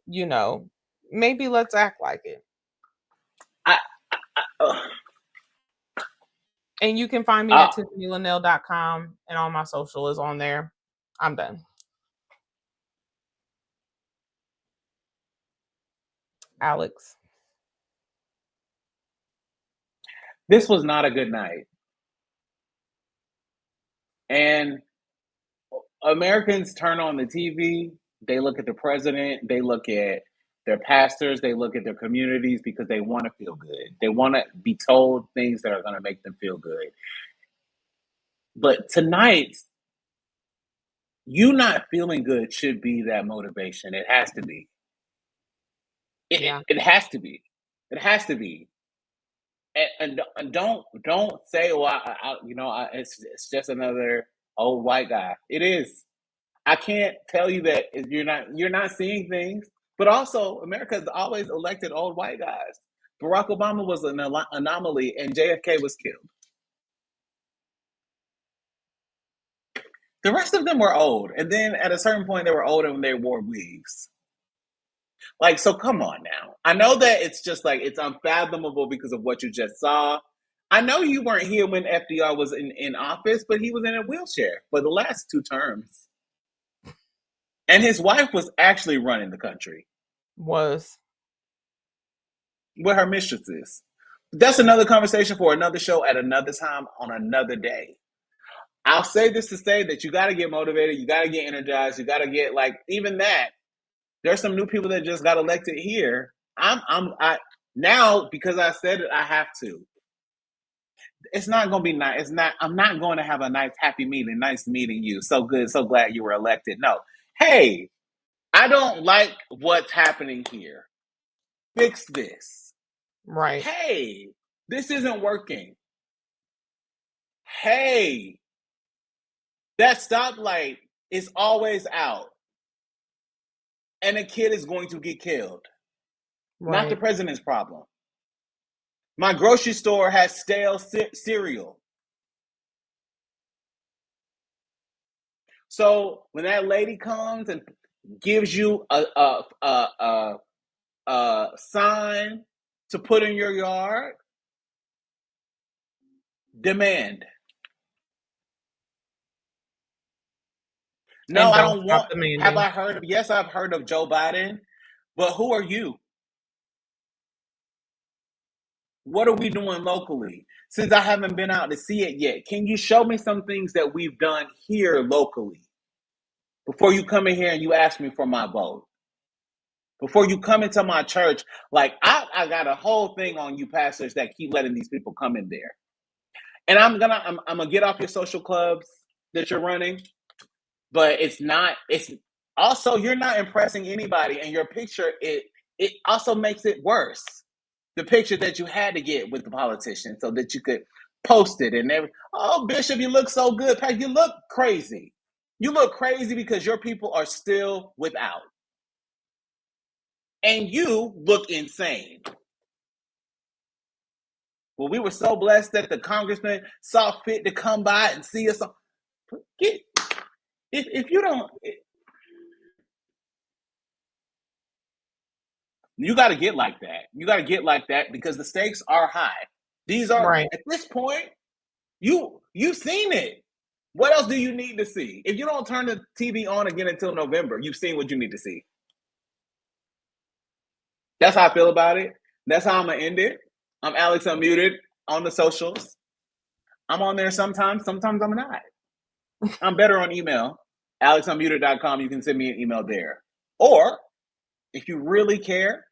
maybe let's act like it. I, I, And you can find me at tiffanylanelle.com, and all my social is on there. I'm done. Alex. this was not a good night. And Americans turn on the TV, they look at the president, they look at their pastors, they look at their communities because they want to feel good. They want to be told things that are going to make them feel good. But tonight, you not feeling good should be that motivation. It has to be. Yeah. It has to be. It has to be. And don't say, well, it's just another old white guy. It is. I can't tell you that you're not seeing things, but also America has always elected old white guys. Barack Obama was an anomaly, and JFK was killed. The rest of them were old. And then at a certain point, they were older when they wore wigs. Like, so come on now. I know that it's just like, it's unfathomable because of what you just saw. I know you weren't here when FDR was in office, but he was in a wheelchair for the last 2 terms. And his wife was actually running the country. Was. With her mistresses. That's another conversation for another show at another time on another day. I'll say this to say that you got to get motivated. You got to get energized. You got to get, like, even that. There's some new people that just got elected here. Now, because I said it, I have to. It's not going to be nice. I'm not going to have a nice, happy meeting. Nice meeting you. So good. So glad you were elected. No. Hey, I don't like what's happening here. Fix this. Right. Hey, this isn't working. Hey, that stoplight is always out. And a kid is going to get killed. Right. Not the president's problem. My grocery store has stale cereal. So when that lady comes and gives you a sign to put in your yard, demand. No, I don't want. Have I heard of? Yes, I've heard of Joe Biden, but who are you? What are we doing locally? Since I haven't been out to see it yet, can you show me some things that we've done here locally before you come in here and you ask me for my vote? Before you come into my church, like I got a whole thing on you pastors that keep letting these people come in there. And I'm gonna get off your social clubs that you're running, but it's also you're not impressing anybody, and your picture it also makes it worse. The picture that you had to get with the politician so that you could post it and oh, Bishop, you look so good. You look crazy. You look crazy because your people are still without. And you look insane. Well, we were so blessed that the congressman saw fit to come by and see us. If you don't, you got to get like that. You got to get like that because the stakes are high. These are right. At this point, you've seen it. What else do you need to see? If you don't turn the TV on again until November, you've seen what you need to see. That's how I feel about it. That's how I'm going to end it. I'm Alex Unmuted on the socials. I'm on there sometimes. Sometimes I'm not. I'm better on email. AlexUnmuted.com. You can send me an email there. Or if you really care,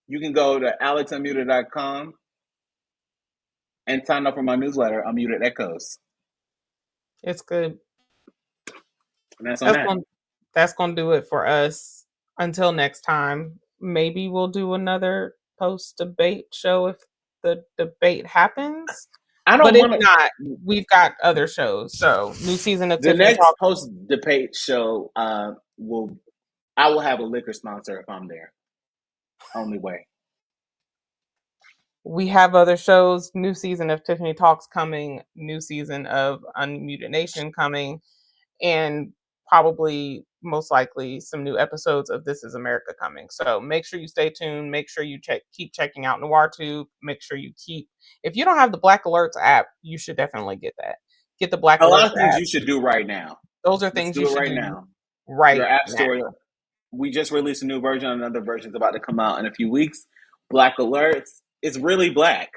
you can go to AlexUnmuted.com and sign up for my newsletter, Unmuted Echoes. It's good. And that's on that. That's going to do it for us. Until next time, maybe we'll do another post-debate show if the debate happens. But if not, we've got other shows. So new season of the Tiffanie next post-debate show I will have a liquor sponsor if I'm there. Only way. We have other shows. New season of Tiffanie Talks coming. New season of Unmuted Nation coming. And probably, most likely, some new episodes of This Is America coming. So make sure you stay tuned. Make sure you keep checking out NoirTube. Make sure you if you don't have the Black Alerts app, you should definitely get that. Get the Black Alerts app. A lot of things you should do right now. Those are things you should do now. Right Your app store. We just released a new version. Another version is about to come out in a few weeks. Black Alerts. It's really black.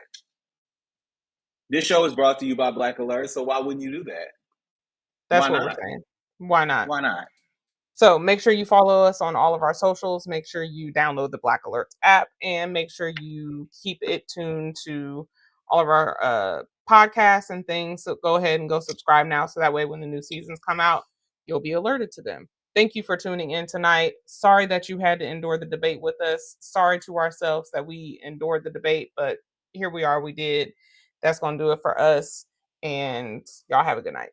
This show is brought to you by Black Alerts, so why wouldn't you do that? That's what we're saying. Why not? Why not? So make sure you follow us on all of our socials. Make sure you download the Black Alerts app and make sure you keep it tuned to all of our podcasts and things. So go ahead and go subscribe now. So that way when the new seasons come out, you'll be alerted to them. Thank you for tuning in tonight. Sorry that you had to endure the debate with us. Sorry to ourselves that we endured the debate, but here we are. We did. That's going to do it for us. And y'all have a good night.